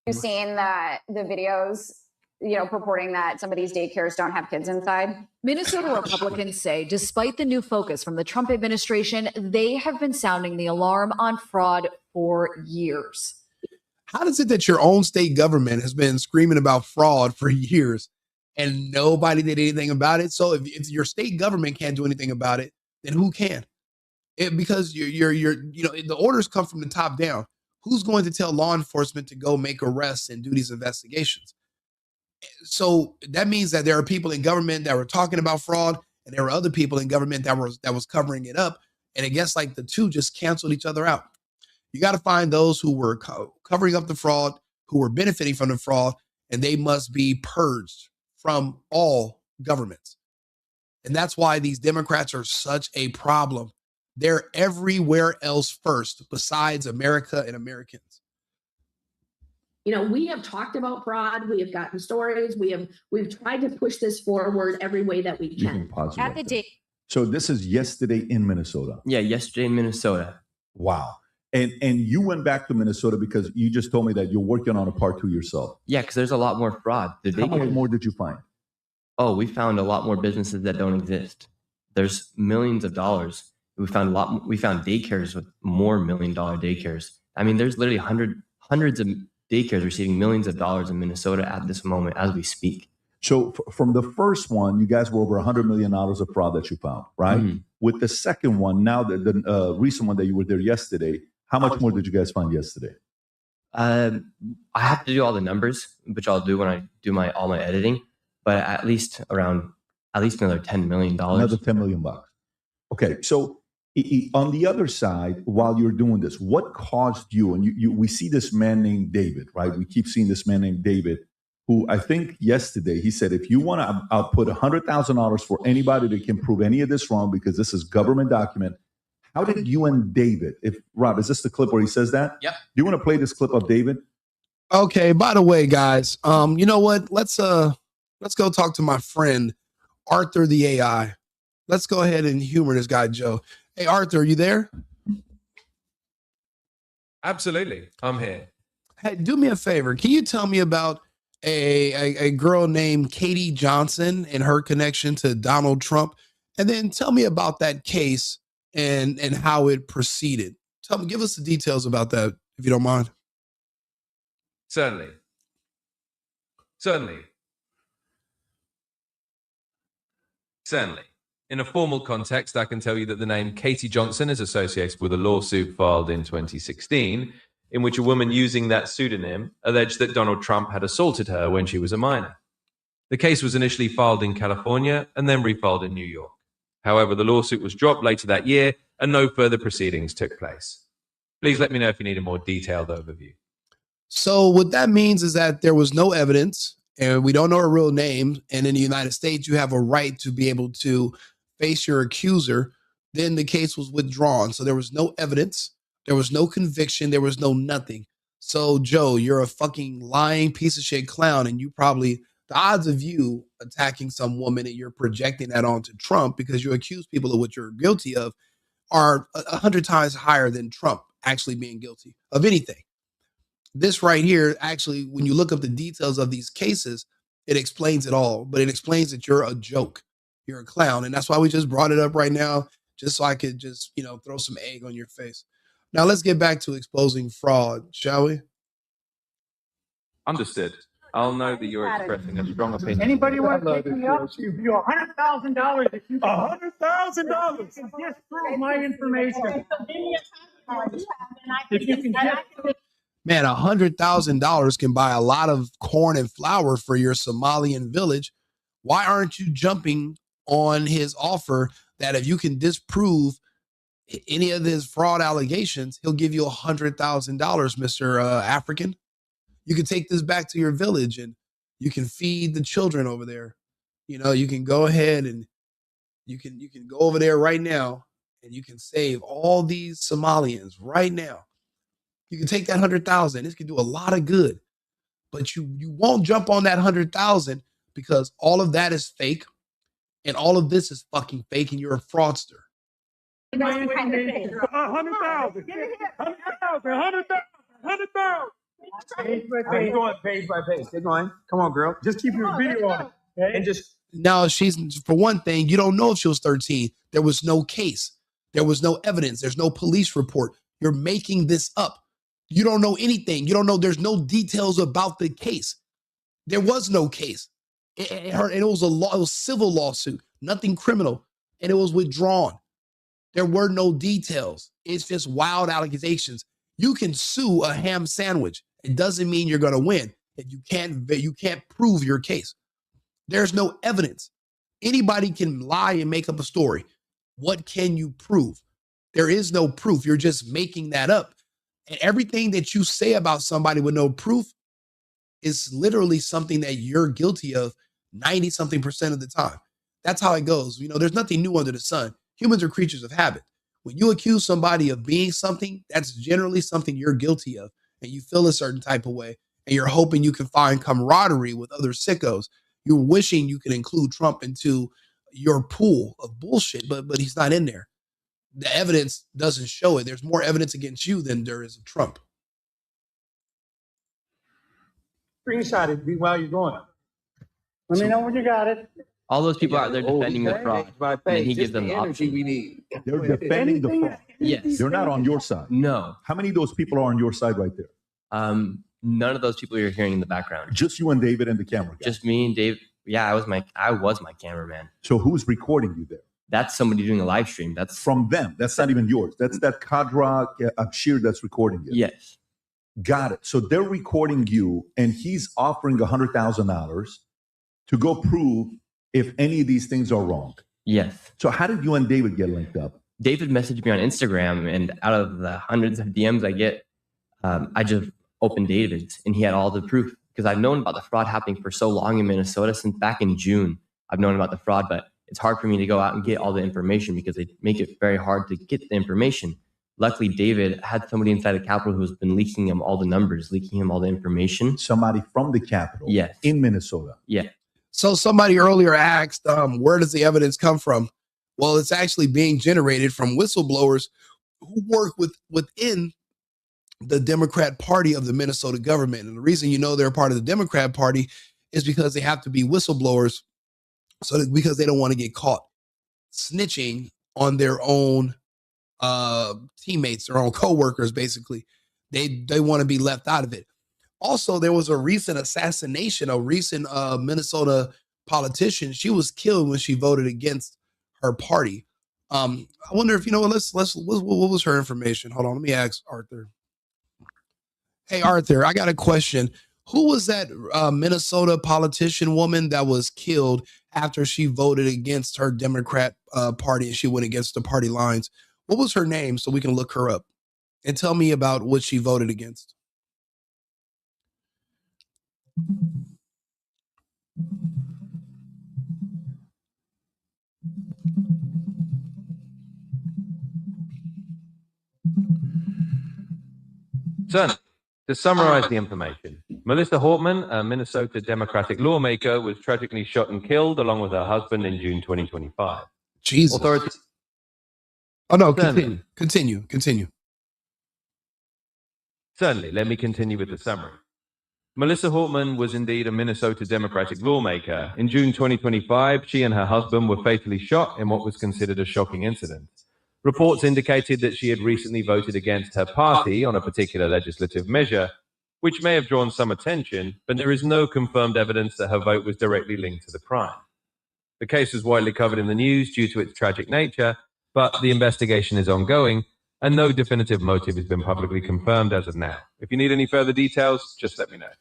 You've seen that the videos, purporting that some of these daycares don't have kids inside. Minnesota Republicans say despite the new focus from the Trump administration, they have been sounding the alarm on fraud for years. How is it that your own state government has been screaming about fraud for years and nobody did anything about it? So if your state government can't do anything about it, then who can? Because the orders come from the top down. Who's going to tell law enforcement to go make arrests and do these investigations? So that means that there are people in government that were talking about fraud, and there were other people in government that was covering it up. And it gets like the two just canceled each other out. You got to find those who were covering up the fraud, who were benefiting from the fraud, and they must be purged from all governments. And that's why these Democrats are such a problem. They're everywhere else first besides America and Americans. We have talked about fraud. We have gotten stories. We've tried to push this forward every way that we can. At the date. So this is yesterday in Minnesota. Yeah, yesterday in Minnesota. Wow. And you went back to Minnesota because you just told me that you're working on a part 2 yourself. Yeah, because there's a lot more fraud. How much more did you find? Oh, we found a lot more businesses that don't exist. There's millions of dollars. We found daycares with more $1 million daycares. I mean, there's literally hundreds of daycares receiving millions of dollars in Minnesota at this moment as we speak. So from the first one, you guys were over $100 million of fraud that you found, right? Mm-hmm. With the second one, now the recent one that you were there yesterday, how much more did you guys find yesterday? I have to do all the numbers, which I'll do when I do all my editing, but at least another $10 million. Another $10 million. Okay, so on the other side, while you're doing this, what caused you, and we see this man named David, right? We keep seeing this man named David, who I think yesterday, he said, if you want to, I'll put $100,000 for anybody that can prove any of this wrong, because this is government document. How did you and David, Rob, is this the clip where he says that? Yep. Do you want to play this clip of David? Okay, by the way, guys, you know what? Let's go talk to my friend, Arthur the AI. Let's go ahead and humor this guy, Joe. Hey, Arthur, are you there? Absolutely. I'm here. Hey, do me a favor. Can you tell me about a girl named Katie Johnson and her connection to Donald Trump? And then tell me about that case and how it proceeded. Give us the details about that, if you don't mind. Certainly. In a formal context, I can tell you that the name Katie Johnson is associated with a lawsuit filed in 2016, in which a woman using that pseudonym alleged that Donald Trump had assaulted her when she was a minor. The case was initially filed in California and then refiled in New York. However, the lawsuit was dropped later that year and no further proceedings took place. Please let me know if you need a more detailed overview. So what that means is that there was no evidence and we don't know her real name. And in the United States, you have a right to be able to face your accuser. Then the case was withdrawn. So there was no evidence. There was no conviction. There was no nothing. So Joe, you're a fucking lying piece of shit clown. And the odds of you attacking some woman and you're projecting that onto Trump because you accuse people of what you're guilty of are 100 times higher than Trump actually being guilty of anything. This right here, actually, when you look up the details of these cases, it explains it all, but it explains that you're a joke. You're a clown. And that's why we just brought it up right now, just so I could just, throw some egg on your face. Now let's get back to exposing fraud, shall we? Understood. I'll know that you're expressing a strong opinion. Anybody want to take me up? You $100,000 if you $100,000 disprove my information. If you can Man, $100,000 can buy a lot of corn and flour for your Somalian village. Why aren't you jumping on his offer that if you can disprove any of his fraud allegations, he'll give you $100,000, Mr. African? You can take this back to your village and you can feed the children over there. You can go ahead and you can go over there right now and you can save all these Somalians right now. You can take that 100,000. This can do a lot of good, but you won't jump on that 100,000 because all of that is fake and all of this is fucking fake and you're a fraudster. My information. 100,000. 100,000. 100,000. Page by page. Going page by page. Keep going. Come on, girl. Just keep your video on it. Okay? And just. Now, she's, for one thing, you don't know if she was 13. There was no case. There was no evidence. There's no police report. You're making this up. You don't know anything. You don't know. There's no details about the case. There was no case. It was a law. It was a civil lawsuit, nothing criminal, and it was withdrawn. There were no details. It's just wild accusations. You can sue a ham sandwich. It doesn't mean you're going to win. You can't prove your case. There's no evidence. Anybody can lie and make up a story. What can you prove? There is no proof. You're just making that up. And everything that you say about somebody with no proof is literally something that you're guilty of 90-something% of the time. That's how it goes. You know, there's nothing new under the sun. Humans are creatures of habit. When you accuse somebody of being something, that's generally something you're guilty of, and you feel a certain type of way, and you're hoping you can find camaraderie with other sickos. You're wishing you could include Trump into your pool of bullshit, but he's not in there. The evidence doesn't show it. There's more evidence against you than there is of Trump. Screenshot it while you're going. Let me know when you got it. All those people out there defending the fraud, and then he gives them the option. We need. They're defending the fraud. Yes. They're not on your side. No. How many of those people are on your side right there? None of those people you're hearing in the background. Just you and David and the camera guy. Just me and Dave. Yeah, I was my cameraman. So who's recording you there? That's somebody doing a live stream. That's from them. That's not even yours. That's that Kadra Abshir that's recording you. Yes. Got it. So they're recording you, and he's offering $100,000 to go prove if any of these things are wrong. Yes. So how did you and David get linked up? David messaged me on Instagram, and out of the hundreds of DMs I get, I just opened David's, and he had all the proof, because I've known about the fraud happening for so long in Minnesota. Since back in June, I've known about the fraud, but it's hard for me to go out and get all the information because they make it very hard to get the information. Luckily, David had somebody inside the Capitol who's been leaking him all the numbers, leaking him all the information. Somebody from the Capitol? Yes. In Minnesota? Yeah. So somebody earlier asked, where does the evidence come from? Well, it's actually being generated from whistleblowers who work within the Democrat Party of the Minnesota government. And the reason you know they're part of the Democrat Party is because they have to be whistleblowers, because they don't want to get caught snitching on their own teammates, their own coworkers. Basically, they want to be left out of it. Also, there was a recent assassination, a recent Minnesota politician. She was killed when she voted against her party. I wonder if, what was her information? Hold on, let me ask Arthur. Hey, Arthur, I got a question. Who was that Minnesota politician woman that was killed after she voted against her Democrat party and she went against the party lines? What was her name so we can look her up? And tell me about what she voted against. Son, to summarize the information, Melissa Hortman, a Minnesota Democratic lawmaker, was tragically shot and killed along with her husband in June 2025. Jesus. Authorities. Oh, no, continue. Certainly, let me continue with the summary. Melissa Hortman was indeed a Minnesota Democratic lawmaker. In June 2025, she and her husband were fatally shot in what was considered a shocking incident. Reports indicated that she had recently voted against her party on a particular legislative measure, which may have drawn some attention, but there is no confirmed evidence that her vote was directly linked to the crime. The case was widely covered in the news due to its tragic nature, but the investigation is ongoing, and no definitive motive has been publicly confirmed as of now. If you need any further details, just let me know.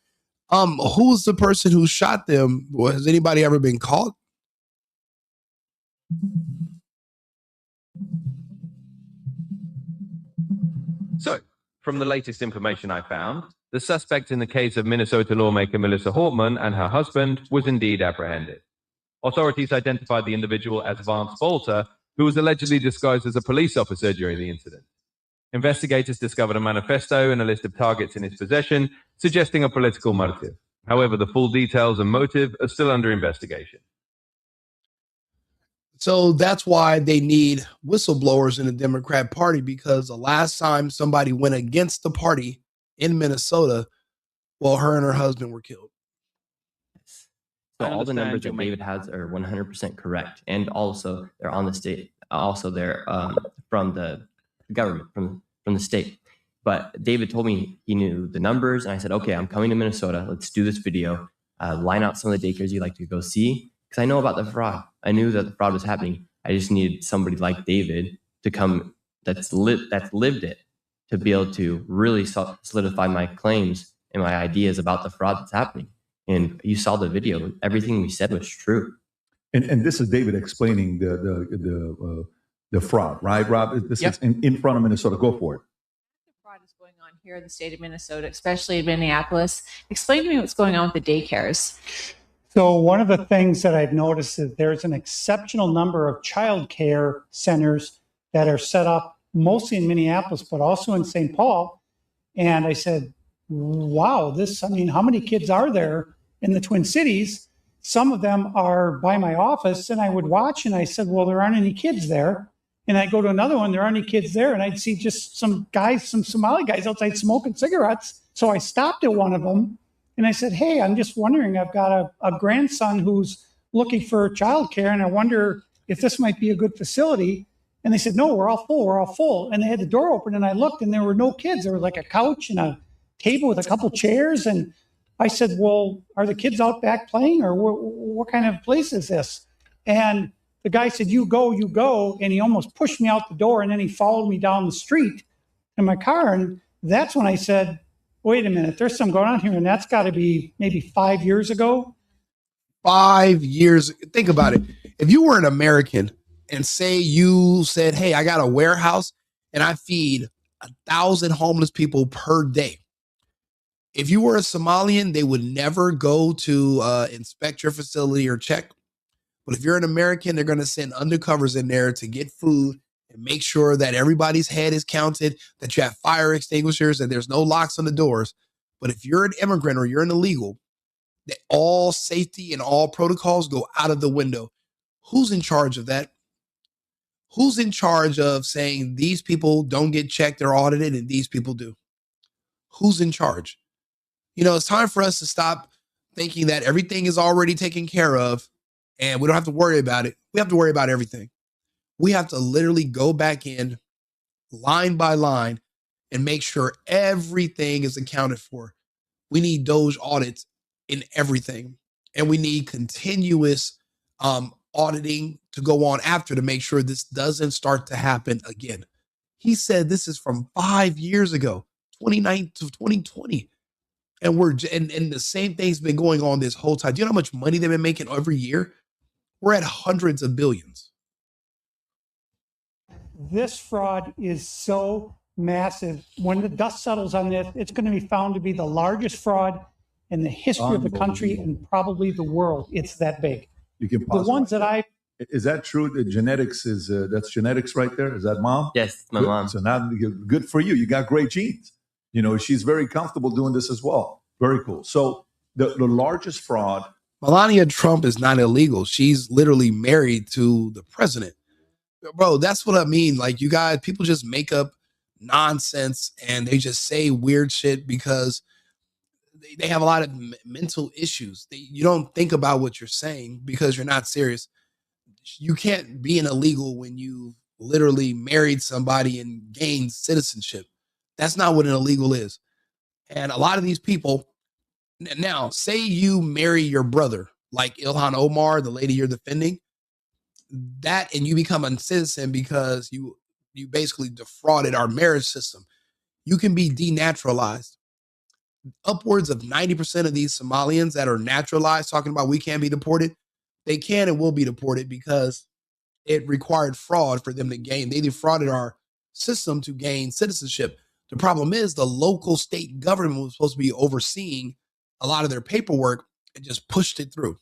Who's the person who shot them? Has anybody ever been caught? So, from the latest information I found, the suspect in the case of Minnesota lawmaker Melissa Hortman and her husband was indeed apprehended. Authorities identified the individual as Vance Bolter, who was allegedly disguised as a police officer during the incident. Investigators discovered a manifesto and a list of targets in his possession, suggesting a political motive. However, the full details and motive are still under investigation. So that's why they need whistleblowers in the Democrat Party, because the last time somebody went against the party in Minnesota, well, her and her husband were killed. So all the numbers that David has are 100% correct, and also they're on the state. Also, they're from the government, from the state. But David told me he knew the numbers, and I said, okay, I'm coming to Minnesota. Let's do this video. Line out some of the daycares you'd like to go see, because I know about the fraud. I knew that the fraud was happening. I just needed somebody like David to come that's lived it, to be able to really solidify my claims and my ideas about the fraud that's happening. And you saw the video; everything we said was true. And this is David explaining the fraud, right, Rob? This is in front of Minnesota. Go for it. Fraud is going on here in the state of Minnesota, especially in Minneapolis. Explain to me what's going on with the daycares. So one of the things that I've noticed is there's an exceptional number of child care centers that are set up mostly in Minneapolis, but also in St. Paul. And I said, wow, how many kids are there in the Twin Cities? Some of them are by my office, and I would watch, and I said, well, there aren't any kids there. And I go to another one, there aren't any kids there. And I'd see just some Somali guys outside smoking cigarettes. So I stopped at one of them and I said, hey, I'm just wondering, I've got a grandson who's looking for childcare, and I wonder if this might be a good facility. And they said, no, we're all full. And they had the door open, and I looked, and there were no kids. There was like a couch and a table with a couple chairs. And I said, well, are the kids out back playing, or what kind of place is this? And the guy said, you go. And he almost pushed me out the door, and then he followed me down the street in my car. And that's when I said, wait a minute, there's something going on here. And that's got to be maybe 5 years ago. 5 years. Think about it. If you were an American and say you said, hey, I got a warehouse and I feed 1,000 homeless people per day. If you were a Somalian, they would never go to inspect your facility or check. But if you're an American, they're going to send undercovers in there to get food and make sure that everybody's head is counted, that you have fire extinguishers, and there's no locks on the doors. But if you're an immigrant or you're an illegal, that all safety and all protocols go out of the window. Who's in charge of that? Who's in charge of saying these people don't get checked or audited and these people do? Who's in charge? It's time for us to stop thinking that everything is already taken care of and we don't have to worry about it. We have to worry about everything. We have to literally go back in line by line and make sure everything is accounted for. We need Doge audits in everything. And we need continuous auditing to go on after to make sure this doesn't start to happen again. He said this is from 5 years ago, 2019 to 2020. And and the same thing's been going on this whole time. Do you know how much money they've been making every year? We're at hundreds of billions. This fraud is so massive. When the dust settles on this, it's going to be found to be the largest fraud in the history of the country and probably the world. It's that big. You can the ones that Is that true? The genetics is that's genetics right there. Is that mom? Yes, my mom. So now good for you. You got great genes. She's very comfortable doing this as well. Very cool. So the largest fraud. Melania Trump is not illegal. She's literally married to the president. Bro, that's what I mean. Like, you guys, people just make up nonsense and they just say weird shit because they have a lot of mental issues. You don't think about what you're saying because you're not serious. You can't be an illegal when you literally married somebody and gained citizenship. That's not what an illegal is. And a lot of these people, now, say you marry your brother, like Ilhan Omar, the lady you're defending, that, and you become a citizen because you basically defrauded our marriage system. You can be denaturalized. Upwards of 90% of these Somalians that are naturalized, talking about we can't be deported, they can and will be deported because it required fraud for them to gain. They defrauded our system to gain citizenship. The problem is the local state government was supposed to be overseeing a lot of their paperwork and just pushed it through.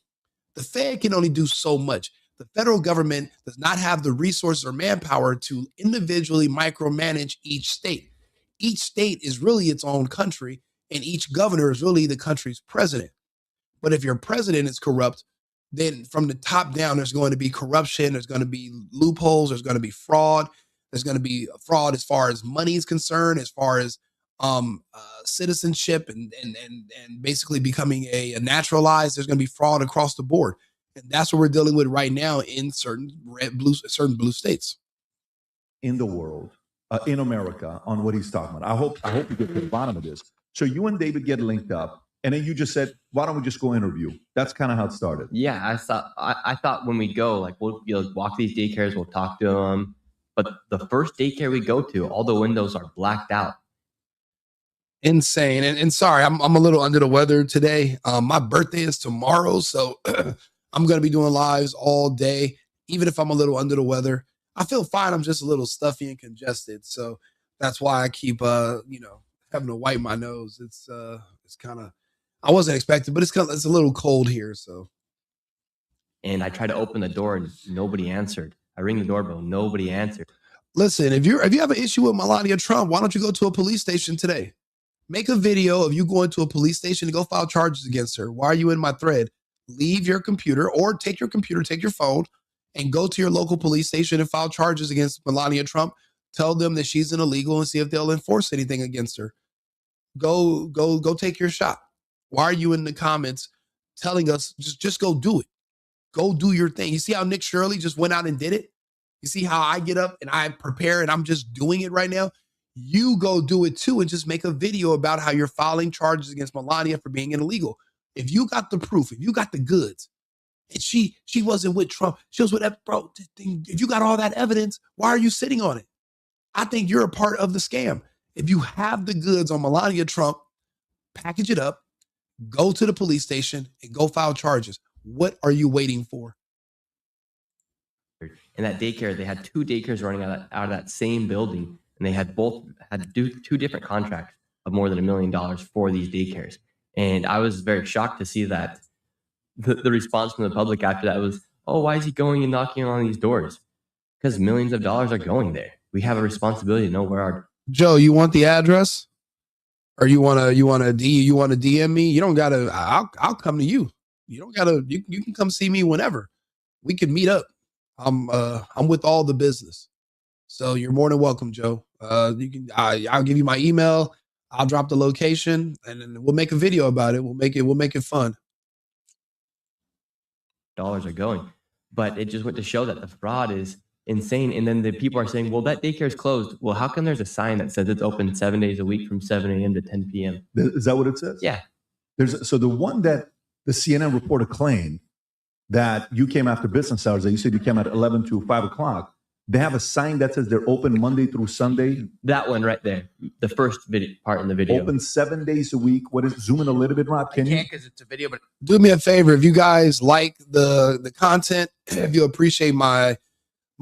The Fed can only do so much. The federal government does not have the resources or manpower to individually micromanage each state. Each state is really its own country, and each governor is really the country's president. But if your president is corrupt, then from the top down, there's going to be corruption. There's going to be loopholes. There's going to be fraud. There's going to be fraud as far as money is concerned, as far as citizenship and basically becoming a naturalized. There's going to be fraud across the board. And that's what we're dealing with right now in certain blue states. In the world, in America, on what he's talking about. I hope you get to the bottom of this. So you and David get linked up, and then you just said, why don't we just go interview? That's kind of how it started. Yeah, I thought when we go, like, we'll walk these daycares, we'll talk to them. But the first daycare we go to, all the windows are blacked out. Insane. And sorry, I'm a little under the weather today. My birthday is tomorrow, so I'm going to be doing lives all day, even if I'm a little under the weather. I feel fine. I'm just a little stuffy and congested. So that's why I keep, having to wipe my nose. It's kind of, I wasn't expecting, but it's a little cold here. So. And I tried to open the door and nobody answered. I ring the doorbell, nobody answered. Listen, if you have an issue with Melania Trump, why don't you go to a police station today? Make a video of you going to a police station to go file charges against her. Why are you in my thread? Leave your computer or take your computer, take your phone, and go to your local police station and file charges against Melania Trump. Tell them that she's an illegal and see if they'll enforce anything against her. Go take your shot. Why are you in the comments telling us just go do it? Go do your thing. You see how Nick Shirley just went out and did it? You see how I get up and I prepare and I'm just doing it right now? You go do it too and just make a video about how you're filing charges against Melania for being illegal. If you got the proof, if you got the goods, and she wasn't with Trump, she was with, bro, if you got all that evidence, why are you sitting on it? I think you're a part of the scam. If you have the goods on Melania Trump, package it up, go to the police station and go file charges. What are you waiting for? In that daycare, they had 2 daycares running out of that same building, and they had to do 2 different contracts of more than $1 million for these daycares. And I was very shocked to see that the response from the public after that was, oh, why is he going and knocking on these doors? Because millions of dollars are going there. We have a responsibility to know where our... Joe, you want the address? Or you want to DM me? You don't gotta, I'll come to you. You don't gotta, you can come see me whenever. We can meet up. I'm with all the business. So you're more than welcome, Joe. I'll give you my email. I'll drop the location and then we'll make a video about it. We'll make it fun. Dollars are going, but it just went to show that the fraud is insane. And then the people are saying, well, that daycare is closed. Well, how come there's a sign that says it's open 7 days a week from 7 a.m. to 10 p.m.? Is that what it says? Yeah. So the one that the CNN reporter claimed that you came after business hours, that you said you came at 11 to 5 o'clock, they have a sign that says they're open Monday through Sunday. That one right there, the first part in the video. Open 7 days a week. What is, zoom in a little bit, Rob? Can you? Because it's a video, but Do me a favor. If you guys like the content, if you appreciate my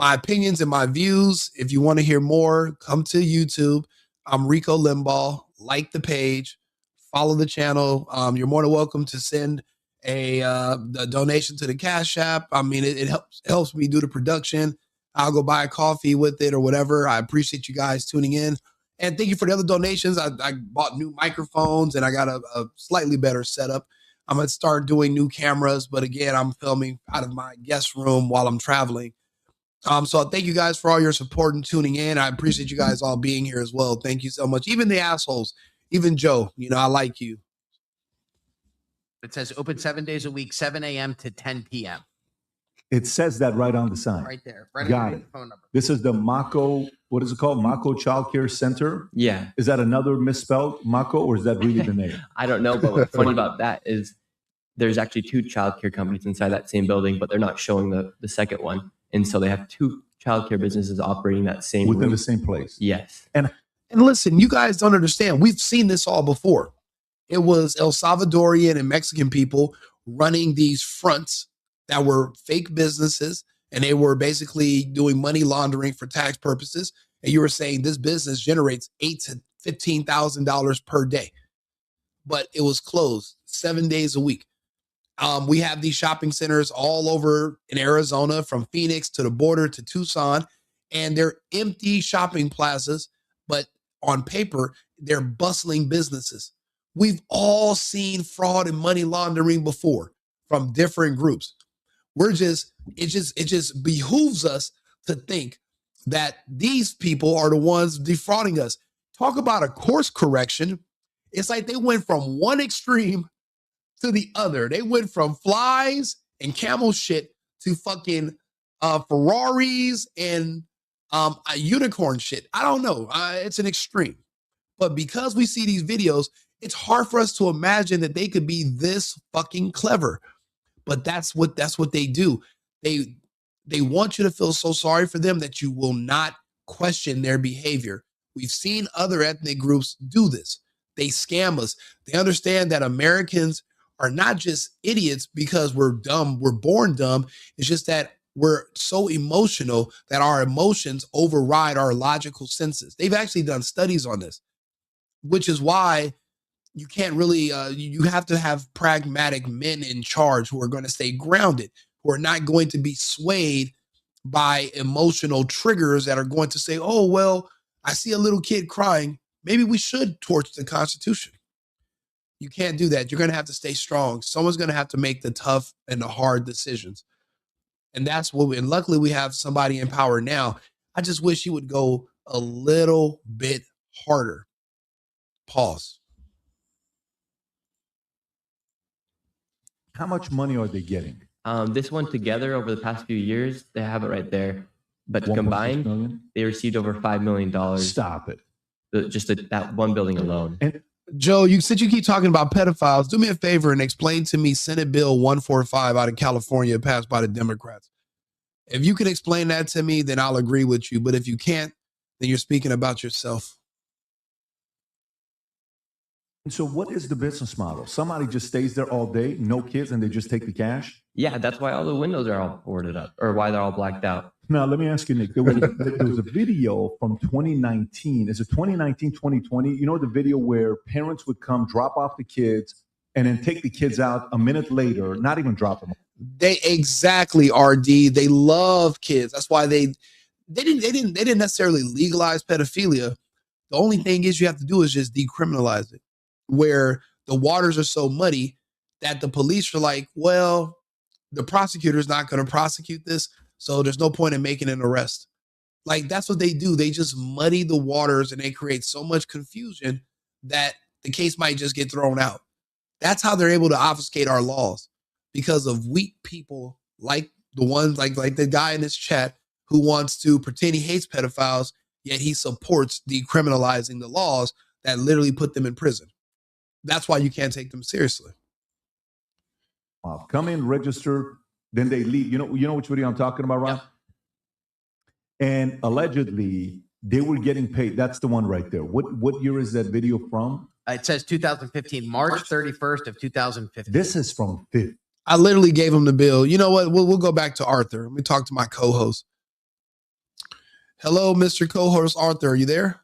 opinions and my views, if you want to hear more, come to YouTube. I'm Rico Limbaugh. Like the page, follow the channel. You're more than welcome to send a donation to the Cash App. I mean, it helps me do the production. I'll go buy a coffee with it or whatever. I appreciate you guys tuning in. And thank you for the other donations. I bought new microphones and I got a slightly better setup. I'm going to start doing new cameras. But again, I'm filming out of my guest room while I'm traveling. So thank you guys for all your support and tuning in. I appreciate you guys all being here as well. Thank you so much. Even the assholes, even Joe, I like you. it says open 7 days a week, 7 a.m. to 10 p.m. It says that right on the sign. Right there. Right Got on it. the phone number. This is the Mako, what is it called? Mako Child Care Center? Yeah. Is that another misspelled Mako, or is that really the name? I don't know, but what's funny about that is there's actually 2 childcare companies inside that same building, but they're not showing the second one. And so they have 2 childcare businesses operating that same Within room. the same place. Yes. And listen, you guys don't understand. We've seen this all before. It was El Salvadorian and Mexican people running these fronts that were fake businesses, and they were basically doing money laundering for tax purposes. And you were saying this business generates $8,000 to $15,000 per day, but it was closed 7 days a week. We have these shopping centers all over in Arizona, from Phoenix to the border to Tucson, and they're empty shopping plazas, but on paper, they're bustling businesses. We've all seen fraud and money laundering before from different groups. It just behooves us to think that these people are the ones defrauding us. Talk about a course correction. It's like they went from one extreme to the other. They went from flies and camel shit to fucking Ferraris and a unicorn shit. I don't know. It's an extreme. But because we see these videos, it's hard for us to imagine that they could be this fucking clever. But that's what they do. They want you to feel so sorry for them that you will not question their behavior. We've seen other ethnic groups do this. They scam us. They understand that Americans are not just idiots because we're dumb, we're born dumb. It's just that we're so emotional that our emotions override our logical senses. They've actually done studies on this, which is why you can't really, you have to have pragmatic men in charge who are going to stay grounded, who are not going to be swayed by emotional triggers that are going to say, oh, well, I see a little kid crying. Maybe we should torch the Constitution. You can't do that. You're going to have to stay strong. Someone's going to have to make the tough and the hard decisions. And that's what and luckily we have somebody in power now. I just wish he would go a little bit harder. Pause. How much money are they getting? This one together over the past few years, they have it right there. But combined, they received over $5 million. Stop it. Just that one building alone. And Joe, since you keep talking about pedophiles, do me a favor and explain to me Senate Bill 145 out of California passed by the Democrats. If you can explain that to me, then I'll agree with you. But if you can't, then you're speaking about yourself. So what is the business model? Somebody just stays there all day, no kids, and they just take the cash? Yeah, that's why all the windows are all boarded up, or why they're all blacked out. Now, let me ask you, Nick, there was a video from 2019. Is it 2019, 2020? You know the video where parents would come, drop off the kids, and then take the kids out a minute later, not even drop them off. They exactly, RD. They love kids. That's why they didn't necessarily legalize pedophilia. The only thing is you have to do is just decriminalize it, where the waters are so muddy that the police are like, well, the prosecutor's not going to prosecute this, so there's no point in making an arrest. Like, that's what they do. They just muddy the waters and they create so much confusion that the case might just get thrown out. That's how they're able to obfuscate our laws, because of weak people like the ones like the guy in this chat who wants to pretend he hates pedophiles, yet he supports decriminalizing the laws that literally put them in prison. That's why you can't take them seriously. Wow. Come in, register, then they leave. You know which video I'm talking about, Ron? Yeah. And allegedly, they were getting paid. That's the one right there. What year is that video from? It says 2015, March 31st of 2015. This is from 50. I literally gave him the bill. You know what? We'll go back to Arthur. Let me talk to my co-host. Hello, Mr. Co-host Arthur. Are you there?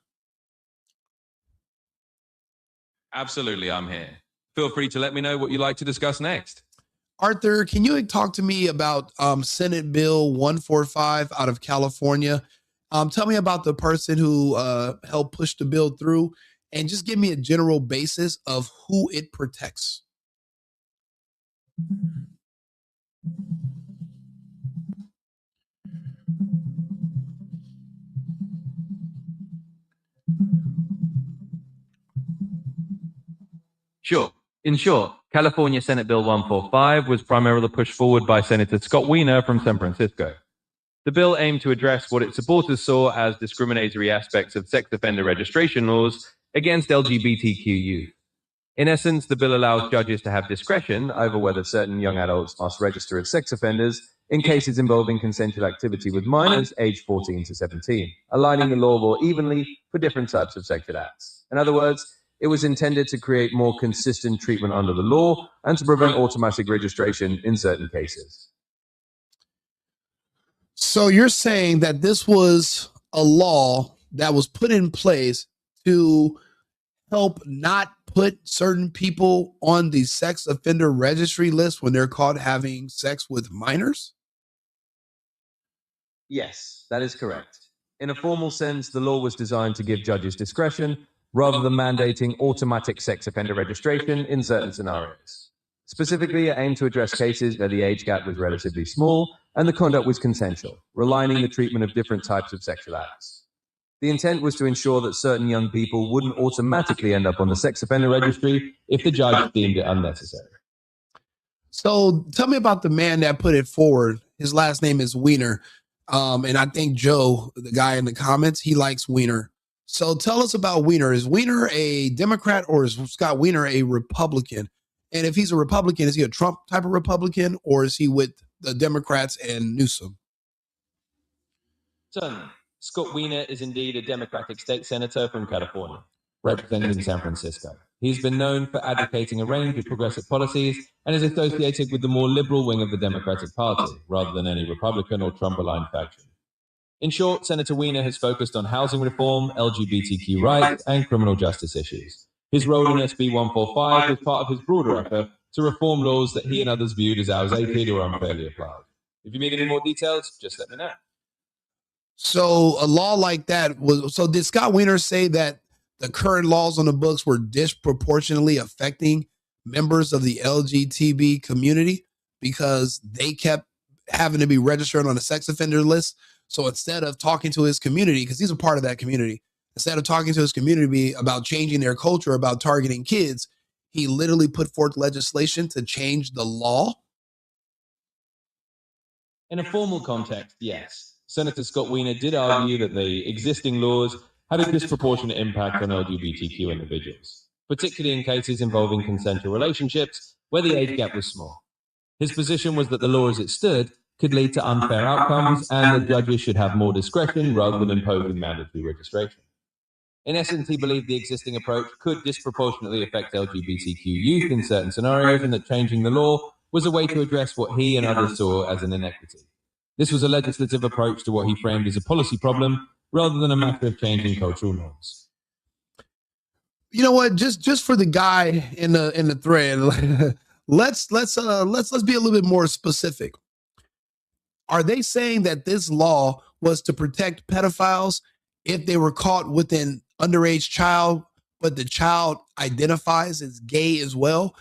Absolutely, I'm here. Feel free to let me know what you'd like to discuss next. Arthur, can you talk to me about Senate Bill 145 out of California? Tell me about the person who helped push the bill through, and just give me a general basis of who it protects. Sure. In short, California Senate Bill 145 was primarily pushed forward by Senator Scott Wiener from San Francisco. The bill aimed to address what its supporters saw as discriminatory aspects of sex offender registration laws against LGBTQ youth. In essence, the bill allows judges to have discretion over whether certain young adults must register as sex offenders in cases involving consensual activity with minors aged 14 to 17, aligning the law more evenly for different types of sexual acts. In other words, it was intended to create more consistent treatment under the law and to prevent automatic registration in certain cases. So you're saying that this was a law that was put in place to help not put certain people on the sex offender registry list when they're caught having sex with minors? Yes, that is correct. In a formal sense, the law was designed to give judges discretion rather than mandating automatic sex offender registration in certain scenarios. Specifically, it aimed to address cases where the age gap was relatively small and the conduct was consensual, realigning the treatment of different types of sexual acts. The intent was to ensure that certain young people wouldn't automatically end up on the sex offender registry if the judge deemed it unnecessary. So tell me about the man that put it forward. His last name is Wiener. And I think Joe, the guy in the comments, he likes Wiener. So tell us about Wiener. Is Wiener a Democrat or is Scott Wiener a Republican? And if he's a Republican, is he a Trump type of Republican or is he with the Democrats and Newsom? Certainly. Scott Wiener is indeed a Democratic state senator from California, representing San Francisco. He's been known for advocating a range of progressive policies and is associated with the more liberal wing of the Democratic Party, rather than any Republican or Trump-aligned faction. In short, Senator Wiener has focused on housing reform, LGBTQ rights, and criminal justice issues. His role in SB 145 was part of his broader effort to reform laws that he and others viewed as outdated or unfairly applied. If you need any more details, just let me know. So a law like that was, so did Scott Wiener say that the current laws on the books were disproportionately affecting members of the LGBT community because they kept having to be registered on a sex offender list? So instead of talking to his community, because he's a part of that community, instead of talking to his community about changing their culture, about targeting kids, he literally put forth legislation to change the law? In a formal context, yes. Senator Scott Wiener did argue that the existing laws had a disproportionate impact on LGBTQ individuals, particularly in cases involving consensual relationships where the age gap was small. His position was that the law as it stood could lead to unfair outcomes and that judges should have more discretion rather than imposing mandatory registration. In essence, he believed the existing approach could disproportionately affect LGBTQ youth in certain scenarios and that changing the law was a way to address what he and others saw as an inequity. This was a legislative approach to what he framed as a policy problem rather than a matter of changing cultural norms. You know what? Just for the guy in the thread, let's be a little bit more specific. Are they saying that this law was to protect pedophiles if they were caught with an underage child, but the child identifies as gay as well?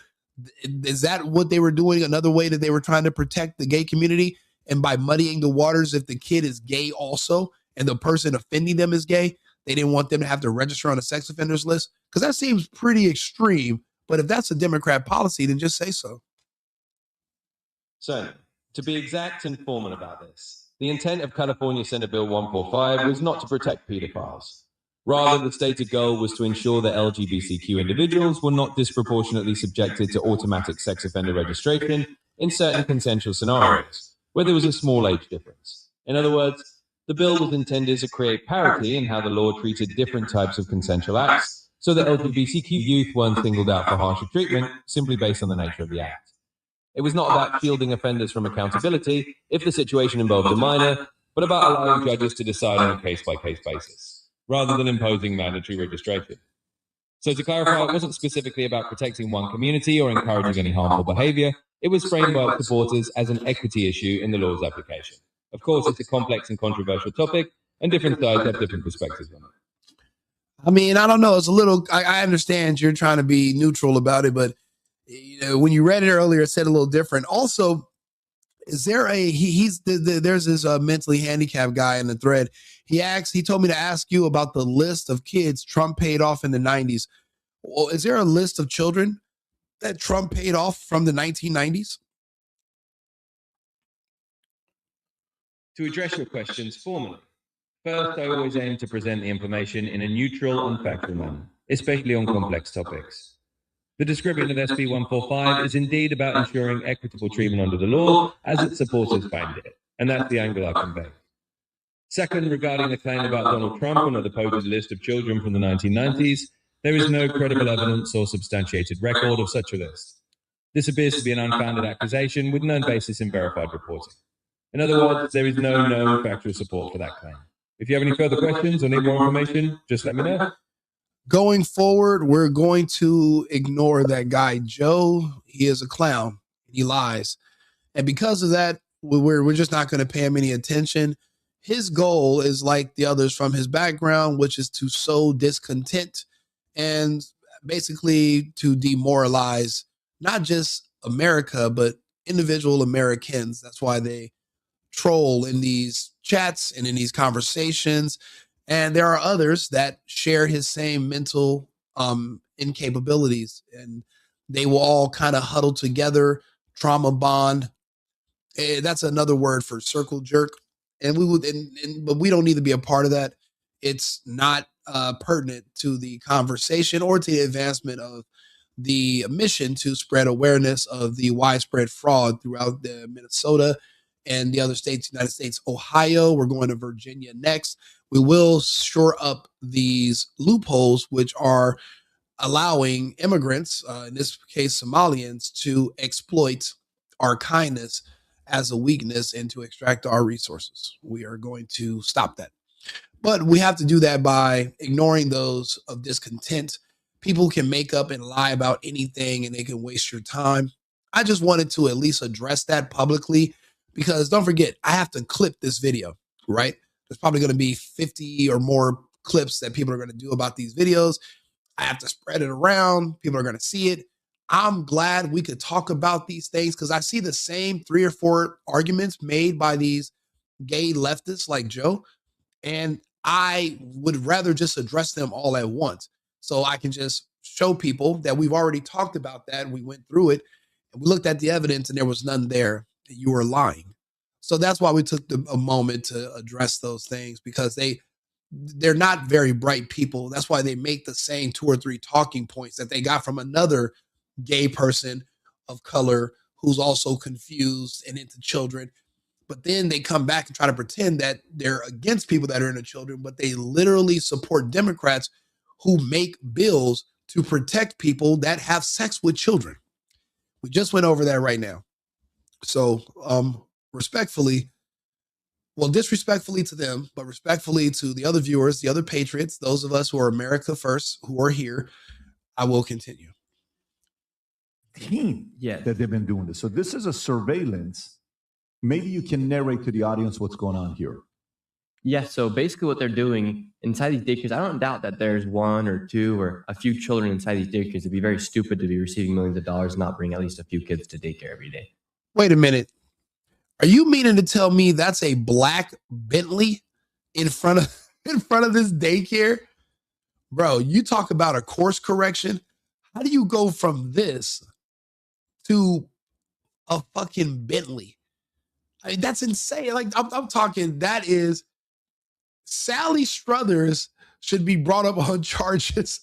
Is that what they were doing? Another way that they were trying to protect the gay community? And by muddying the waters, if the kid is gay also, and the person offending them is gay, they didn't want them to have to register on a sex offenders list? Because that seems pretty extreme. But if that's a Democrat policy, then just say so. So, to be exact and formal about this, the intent of California Senate Bill 145 was not to protect pedophiles. Rather, the stated goal was to ensure that LGBTQ individuals were not disproportionately subjected to automatic sex offender registration in certain consensual scenarios, where there was a small age difference. In other words, the bill was intended to create parity in how the law treated different types of consensual acts, so that LGBTQ youth weren't singled out for harsher treatment simply based on the nature of the act. It was not about shielding offenders from accountability if the situation involved a minor, but about allowing judges to decide on a case-by-case basis, rather than imposing mandatory registration. So to clarify, it wasn't specifically about protecting one community or encouraging any harmful behavior. It was framed by its supporters as an equity issue in the law's application. Of course, it's a complex and controversial topic, and different sides have different perspectives on it. I mean, I don't know. It's a little, I understand you're trying to be neutral about it, but you know, when you read it earlier, it said a little different. Also, is there there's this mentally handicapped guy in the thread. He told me to ask you about the list of kids Trump paid off in the 90s. Well, is there a list of children that Trump paid off from the 1990s? To address your questions formally, first, I always aim to present the information in a neutral and factual manner, especially on complex topics. The description of SB 145 is indeed about ensuring equitable treatment under the law, as its supporters find it, and that's the angle I convey. Second, regarding the claim about Donald Trump and the purported list of children from the 1990s, there is no credible evidence or substantiated record of such a list. This appears to be an unfounded accusation with no basis in verified reporting. In other words, there is no known factual support for that claim. If you have any further questions or need more information, just let me know. Going forward, we're going to ignore that guy, Joe. He is a clown. He lies. And because of that, we're just not going to pay him any attention. His goal is like the others from his background, which is to sow discontent and basically to demoralize not just America, but individual Americans. That's why they troll in these chats and in these conversations. And there are others that share his same mental incapabilities, and they will all kind of huddle together, trauma bond. That's another word for circle jerk. And we would, but we don't need to be a part of that. It's not pertinent to the conversation or to the advancement of the mission to spread awareness of the widespread fraud throughout the Minnesota and the other states, United States, Ohio. We're going to Virginia next. We will shore up these loopholes, which are allowing immigrants, in this case, Somalians, to exploit our kindness as a weakness and to extract our resources. We are going to stop that. But we have to do that by ignoring those of discontent. People can make up and lie about anything and they can waste your time. I just wanted to at least address that publicly because don't forget, I have to clip this video, right? There's probably going to be 50 or more clips that people are going to do about these videos. I have to spread it around. People are going to see it. I'm glad we could talk about these things because I see the same 3 or 4 arguments made by these gay leftists like Joe. And I would rather just address them all at once. So I can just show people that we've already talked about that. And we went through it and we looked at the evidence and there was none there that you were lying. So that's why we took a moment to address those things because they're not very bright people. That's why they make the same 2 or 3 talking points that they got from another gay person of color who's also confused and into children. But then they come back and try to pretend that they're against people that are into children, but they literally support Democrats who make bills to protect people that have sex with children. We just went over that right now. So respectfully, well, disrespectfully to them, but respectfully to the other viewers, the other patriots, those of us who are America first, who are here, I will continue. That they've been doing this. So this is a surveillance. Maybe you can narrate to the audience what's going on here. Yeah, so basically what they're doing inside these daycares, I don't doubt that there's 1 or 2 or a few children inside these daycares. It'd be very stupid to be receiving millions of dollars and not bring at least a few kids to daycare every day. Wait a minute. Are you meaning to tell me that's a black Bentley in front of this daycare? Bro, you talk about a course correction. How do you go from this to a fucking Bentley? I mean, that's insane. Like I'm talking, that is Sally Struthers should be brought up on charges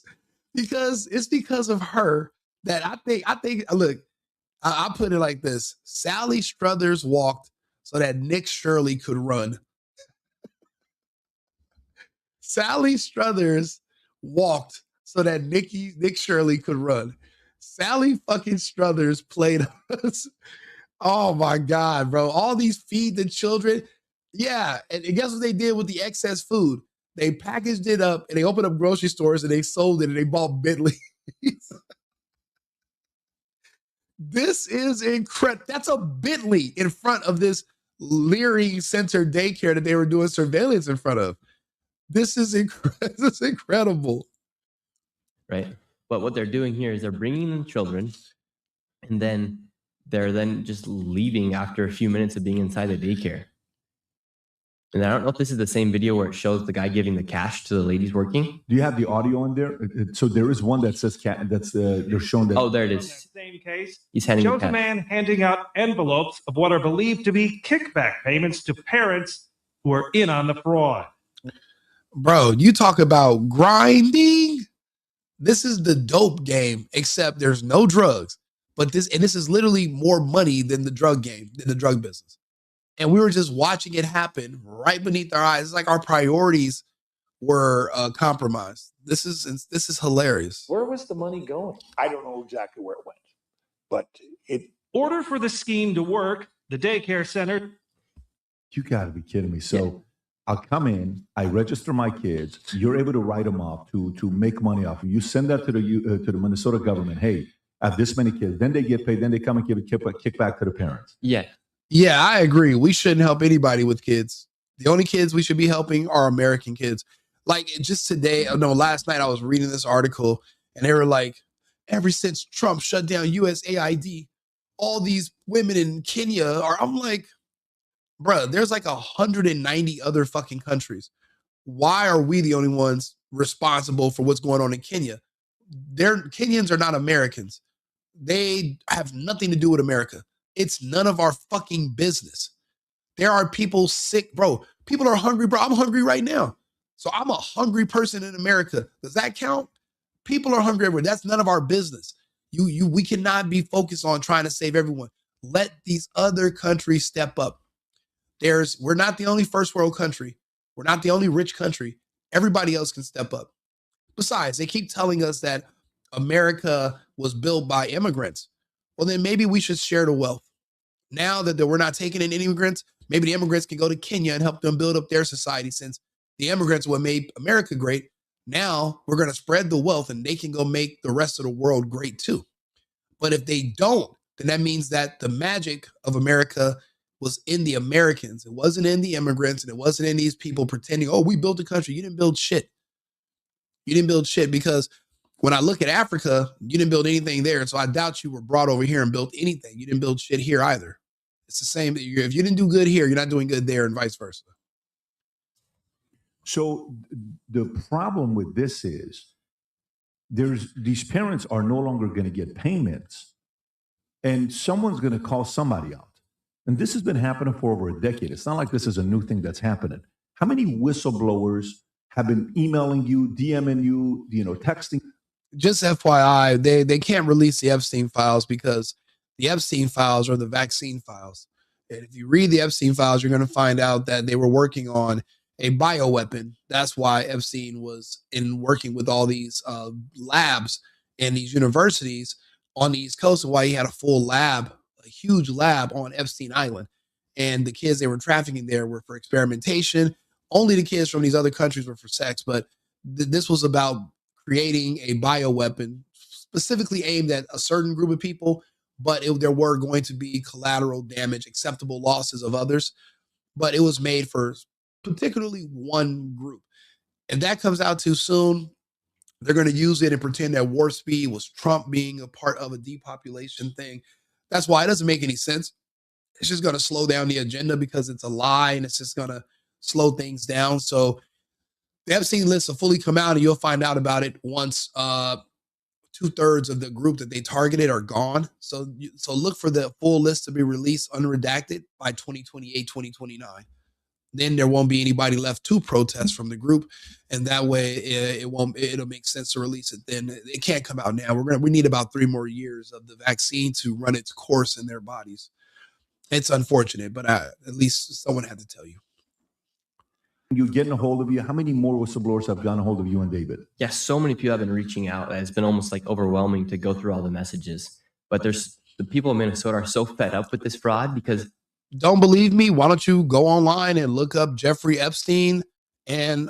because it's because of her that I think look, I'll put it like this. Sally Struthers walked so that Nick Shirley could run. Sally Struthers walked so that Nick Shirley could run. Sally fucking Struthers played us. Oh my God, bro. All these feed the children. Yeah. And guess what they did with the excess food? They packaged it up and they opened up grocery stores and they sold it and they bought Bentley. This is incredible. That's a Bentley in front of this Leary Center daycare that they were doing surveillance in front of. This is incredible. Right. But what they're doing here is they're bringing in children and then they're then just leaving after a few minutes of being inside the daycare. And I don't know if this is the same video where it shows the guy giving the cash to the ladies working. Do you have the audio in there? So there is one that says they're showing that. Oh, there it is. Same case. He's handing shows a man handing out envelopes of what are believed to be kickback payments to parents who are in on the fraud. Bro, you talk about grinding. This is the dope game, except there's no drugs. But this is literally more money than the drug game, than the drug business. And we were just watching it happen right beneath our eyes. It's like our priorities were compromised. This is hilarious. Where was the money going? I don't know exactly where it went, but it. Order for the scheme to work, the daycare center. You got to be kidding me. So I'll come in, I register my kids. You're able to write them off to make money off. You send that to the Minnesota government. Hey, I have this many kids. Then they get paid. Then they come and give a kickback to the parents. Yeah. Yeah, I agree. We shouldn't help anybody with kids. The only kids we should be helping are American kids. Like just today, last night I was reading this article and they were like, ever since Trump shut down USAID, all these women in Kenya are, I'm like, bruh, there's like 190 other fucking countries. Why are we the only ones responsible for what's going on in Kenya? Kenyans are not Americans. They have nothing to do with America. It's none of our fucking business. There are people sick, bro. People are hungry, bro. I'm hungry right now. So I'm a hungry person in America. Does that count? People are hungry everywhere. That's none of our business. We cannot be focused on trying to save everyone. Let these other countries step up. We're not the only first world country. We're not the only rich country. Everybody else can step up. Besides, they keep telling us that America was built by immigrants. Well, then maybe we should share the wealth. Now that we're not taking in any immigrants, maybe the immigrants can go to Kenya and help them build up their society, since the immigrants what made America great. Now we're going to spread the wealth and they can go make the rest of the world great too. But if they don't, then that means that the magic of America was in the Americans. It wasn't in the immigrants, and it wasn't in these people pretending, oh, we built a country. You didn't build shit. You didn't build shit, because when I look at Africa, you didn't build anything there. So I doubt you were brought over here and built anything. You didn't build shit here either. It's the same. If you didn't do good here, you're not doing good there, and vice versa. So the problem with this is these parents are no longer going to get payments, and someone's going to call somebody out. And this has been happening for over a decade. It's not like this is a new thing that's happening. How many whistleblowers have been emailing you, DMing you, texting? Just FYI, they can't release the Epstein files because the Epstein files are the vaccine files. And if you read the Epstein files, you're going to find out that they were working on a bioweapon. That's why Epstein was working with all these labs and these universities on the East Coast, and why he had a full lab, a huge lab on Epstein Island. And the kids they were trafficking there were for experimentation. Only the kids from these other countries were for sex, but this was about creating a bioweapon specifically aimed at a certain group of people, but there were going to be collateral damage, acceptable losses of others, but it was made for particularly one group. If that comes out too soon, they're going to use it and pretend that warp speed was Trump being a part of a depopulation thing. That's why it doesn't make any sense. It's just going to slow down the agenda because it's a lie, and it's just going to slow things down. So the Epstein list will fully come out, and you'll find out about it once 2/3 of the group that they targeted are gone. So look for the full list to be released unredacted by 2028, 2029. Then there won't be anybody left to protest from the group, and that way it'll make sense to release it. Then it can't come out now. We need about 3 more years of the vaccine to run its course in their bodies. It's unfortunate, but at least someone had to tell you. You getting a hold of you? How many more whistleblowers have gotten a hold of you and David? Yeah, so many people have been reaching out. It's been almost like overwhelming to go through all the messages. But the people in Minnesota are so fed up with this fraud because. Don't believe me? Why don't you go online and look up Jeffrey Epstein and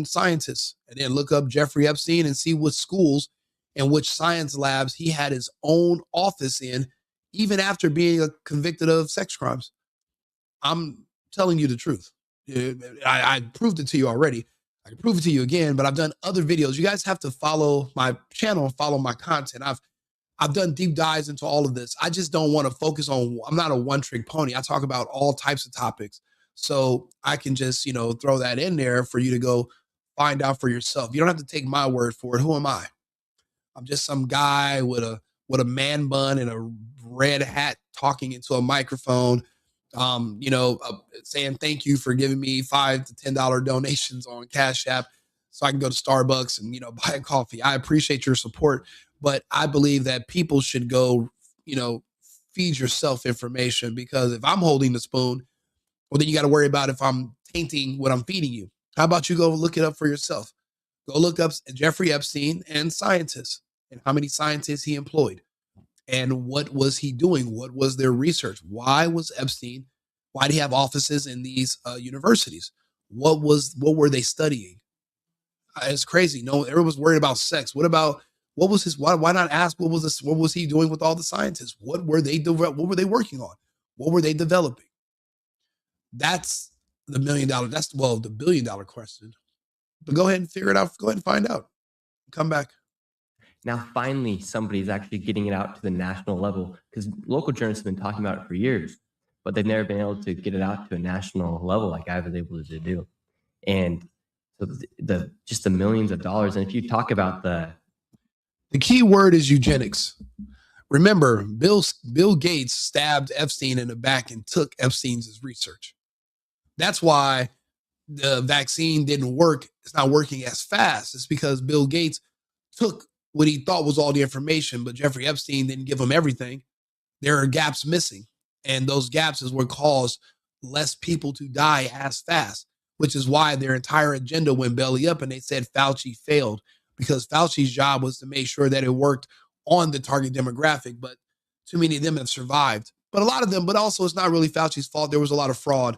scientists, and then look up Jeffrey Epstein and see what schools and which science labs he had his own office in, even after being convicted of sex crimes. I'm telling you the truth. I proved it to you already. I can prove it to you again, but I've done other videos. You guys have to follow my channel and follow my content. I've done deep dives into all of this. I just don't want to focus on, I'm not a one-trick pony. I talk about all types of topics. So I can just, throw that in there for you to go find out for yourself. You don't have to take my word for it. Who am I? I'm just some guy with a man bun and a red hat talking into a microphone, saying thank you for giving me $5 to $10 donations on Cash App so I can go to Starbucks and, buy a coffee. I appreciate your support, but I believe that people should go, feed yourself information, because if I'm holding the spoon, well, then you got to worry about if I'm tainting what I'm feeding you. How about you go look it up for yourself? Go look up Jeffrey Epstein and scientists, and how many scientists he employed. And what was he doing? What was their research? Why did he have offices in these universities? What were they studying? It's crazy. No, everyone's worried about sex. Why not ask what was he doing with all the scientists? What were they working on? What were they developing? That's the $1 million. The $1 billion question. But go ahead and figure it out. Go ahead and find out. Come back. Now, finally, somebody's actually getting it out to the national level, because local journalists have been talking about it for years, but they've never been able to get it out to a national level like I was able to do. And so just the millions of dollars. And if you talk about the key word is eugenics. Remember, Bill Gates stabbed Epstein in the back and took Epstein's research. That's why the vaccine didn't work. It's not working as fast. It's because Bill Gates took what he thought was all the information, but Jeffrey Epstein didn't give him everything. There are gaps missing. And those gaps is what caused less people to die as fast, which is why their entire agenda went belly up and they said Fauci failed, because Fauci's job was to make sure that it worked on the target demographic, but too many of them have survived. But a lot of them, but also it's not really Fauci's fault. There was a lot of fraud,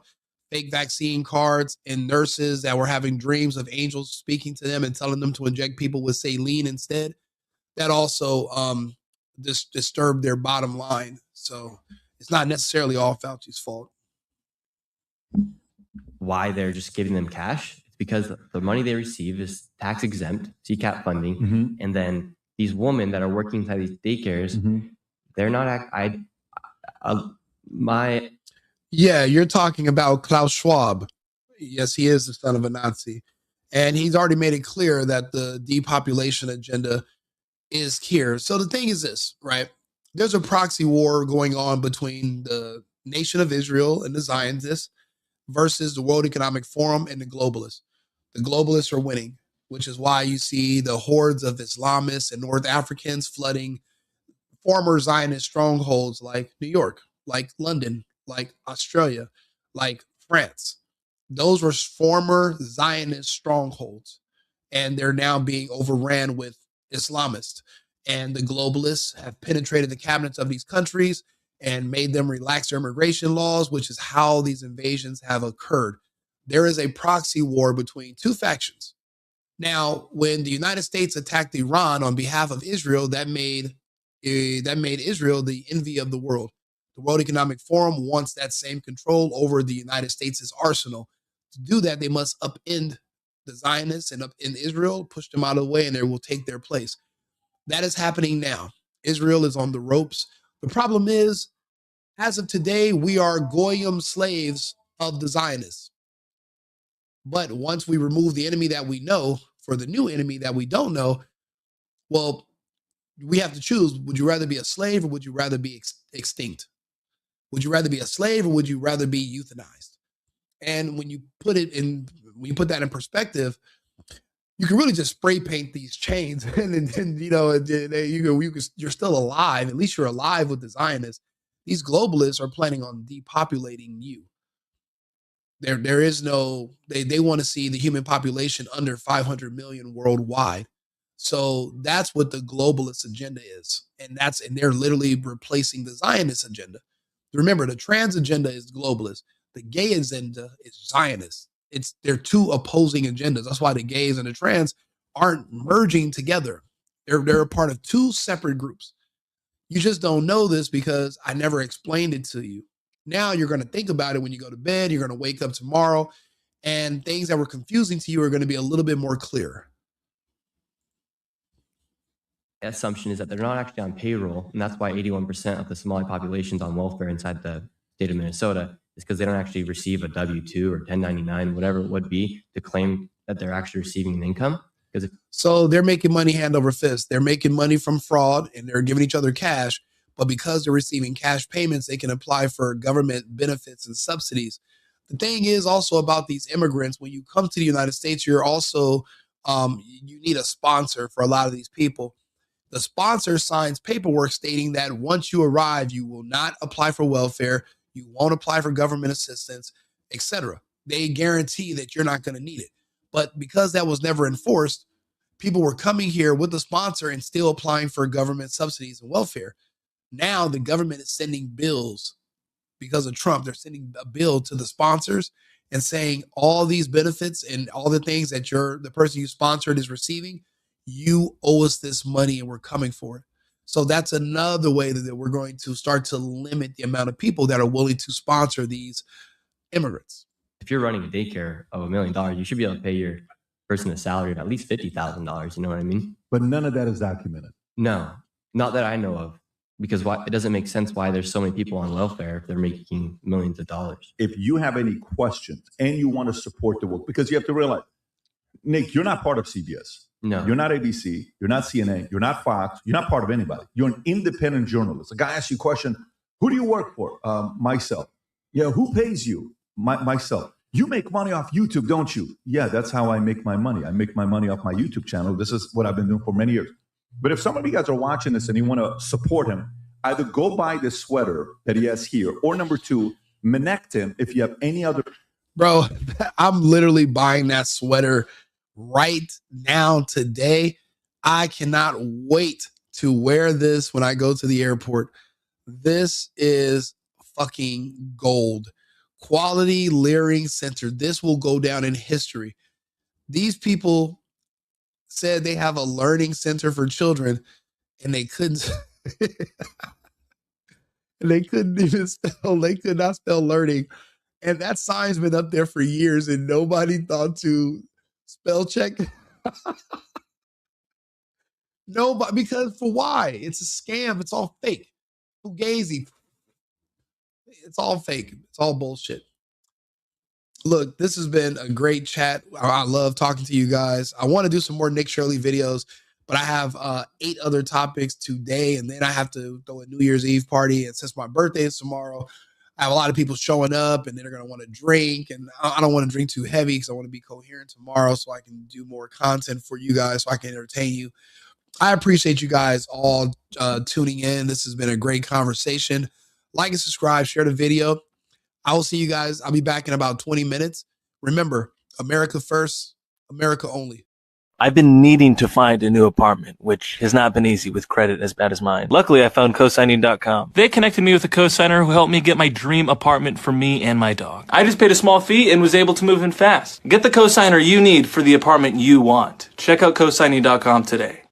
fake vaccine cards, and nurses that were having dreams of angels speaking to them and telling them to inject people with saline instead. That also disturbed their bottom line. So it's not necessarily all Fauci's fault. Why they're just giving them cash? It's because the money they receive is tax exempt, CCAP funding, and then these women that are working inside these daycares, they're not. Yeah, you're talking about Klaus Schwab. Yes, he is the son of a Nazi, and he's already made it clear that the depopulation agenda is here. So the thing is this, right? There's a proxy war going on between the nation of Israel and the Zionists versus the World Economic Forum and the globalists. The globalists are winning, which is why you see the hordes of Islamists and North Africans flooding former Zionist strongholds like New York, like London, like Australia, like France. Those were former Zionist strongholds, and they're now being overran with Islamists. And the globalists have penetrated the cabinets of these countries and made them relax their immigration laws, which is how these invasions have occurred. There is a proxy war between two factions. Now, when the United States attacked Iran on behalf of Israel, that made Israel the envy of the world. The World Economic Forum wants that same control over the United States' arsenal. To do that, they must upend the Zionists and upend Israel, push them out of the way, and they will take their place. That is happening now. Israel is on the ropes. The problem is, as of today, we are Goyim slaves of the Zionists. But once we remove the enemy that we know for the new enemy that we don't know, well, we have to choose. Would you rather be a slave or would you rather be extinct? Would you rather be a slave or would you rather be euthanized? And when you put that in perspective, you can really just spray paint these chains, and you're still alive. At least you're alive with the Zionists. These globalists are planning on depopulating you. There is no. They want to see the human population under 500 million worldwide. So that's what the globalist agenda is, and they're literally replacing the Zionist agenda. Remember, the trans agenda is globalist. The gay agenda is Zionist. They're two opposing agendas. That's why the gays and the trans aren't merging together. They're a part of two separate groups. You just don't know this because I never explained it to you. Now you're going to think about it when you go to bed. You're going to wake up tomorrow, and things that were confusing to you are going to be a little bit more clear. The assumption is that they're not actually on payroll, and that's why 81% of the Somali population is on welfare inside the state of Minnesota, is because they don't actually receive a W-2 or 1099, whatever it would be, to claim that they're actually receiving an income. So they're making money hand over fist. They're making money from fraud, and they're giving each other cash. But because they're receiving cash payments, they can apply for government benefits and subsidies. The thing is also about these immigrants, when you come to the United States, you're also, you need a sponsor for a lot of these people. The sponsor signs paperwork stating that once you arrive, you will not apply for welfare, you won't apply for government assistance, etc. They guarantee that you're not going to need it. But because that was never enforced, people were coming here with the sponsor and still applying for government subsidies and welfare. Now the government is sending bills because of Trump. They're sending a bill to the sponsors and saying all these benefits and all the things that the person you sponsored is receiving, you owe us this money and we're coming for it. So that's another way that we're going to start to limit the amount of people that are willing to sponsor these immigrants. If you're running a daycare of $1 million, you should be able to pay your person a salary of at least $50,000. You know what I mean? But none of that is documented. No, not that I know of. Because it doesn't make sense why there's so many people on welfare if they're making millions of dollars. If you have any questions and you want to support the work, because you have to realize, Nick, you're not part of CBS. No. You're not ABC. You're not CNN. You're not Fox. You're not part of anybody. You're an independent journalist. A guy asks you a question, who do you work for? Myself. Yeah, who pays you? Myself. You make money off YouTube, don't you? Yeah, that's how I make my money. I make my money off my YouTube channel. This is what I've been doing for many years. But if some of you guys are watching this and you want to support him, either go buy the sweater that he has here, or number two, connect him if you have any other. Bro, I'm literally buying that sweater right now today. I cannot wait to wear this when I go to the airport. This is fucking gold. Quality Learning Center. This will go down in history. These people said they have a learning center for children and they couldn't they couldn't even spell, they could not spell learning. And that sign's been up there for years and nobody thought to spell check. Nobody, because for why? It's a scam. It's all fake. Fugazi. It's all fake. It's all bullshit. Look, this has been a great chat. I love talking to you guys. I want to do some more Nick Shirley videos, but I have 8 other topics today, and then I have to throw a New Year's Eve party. And since my birthday is tomorrow, I have a lot of people showing up, and they're going to want to drink, and I don't want to drink too heavy because I want to be coherent tomorrow so I can do more content for you guys so I can entertain you. I appreciate you guys all tuning in. This has been a great conversation. Like and subscribe, share the video. I will see you guys. I'll be back in about 20 minutes. Remember, America first, America only. I've been needing to find a new apartment, which has not been easy with credit as bad as mine. Luckily, I found cosigning.com. They connected me with a cosigner who helped me get my dream apartment for me and my dog. I just paid a small fee and was able to move in fast. Get the cosigner you need for the apartment you want. Check out cosigning.com today.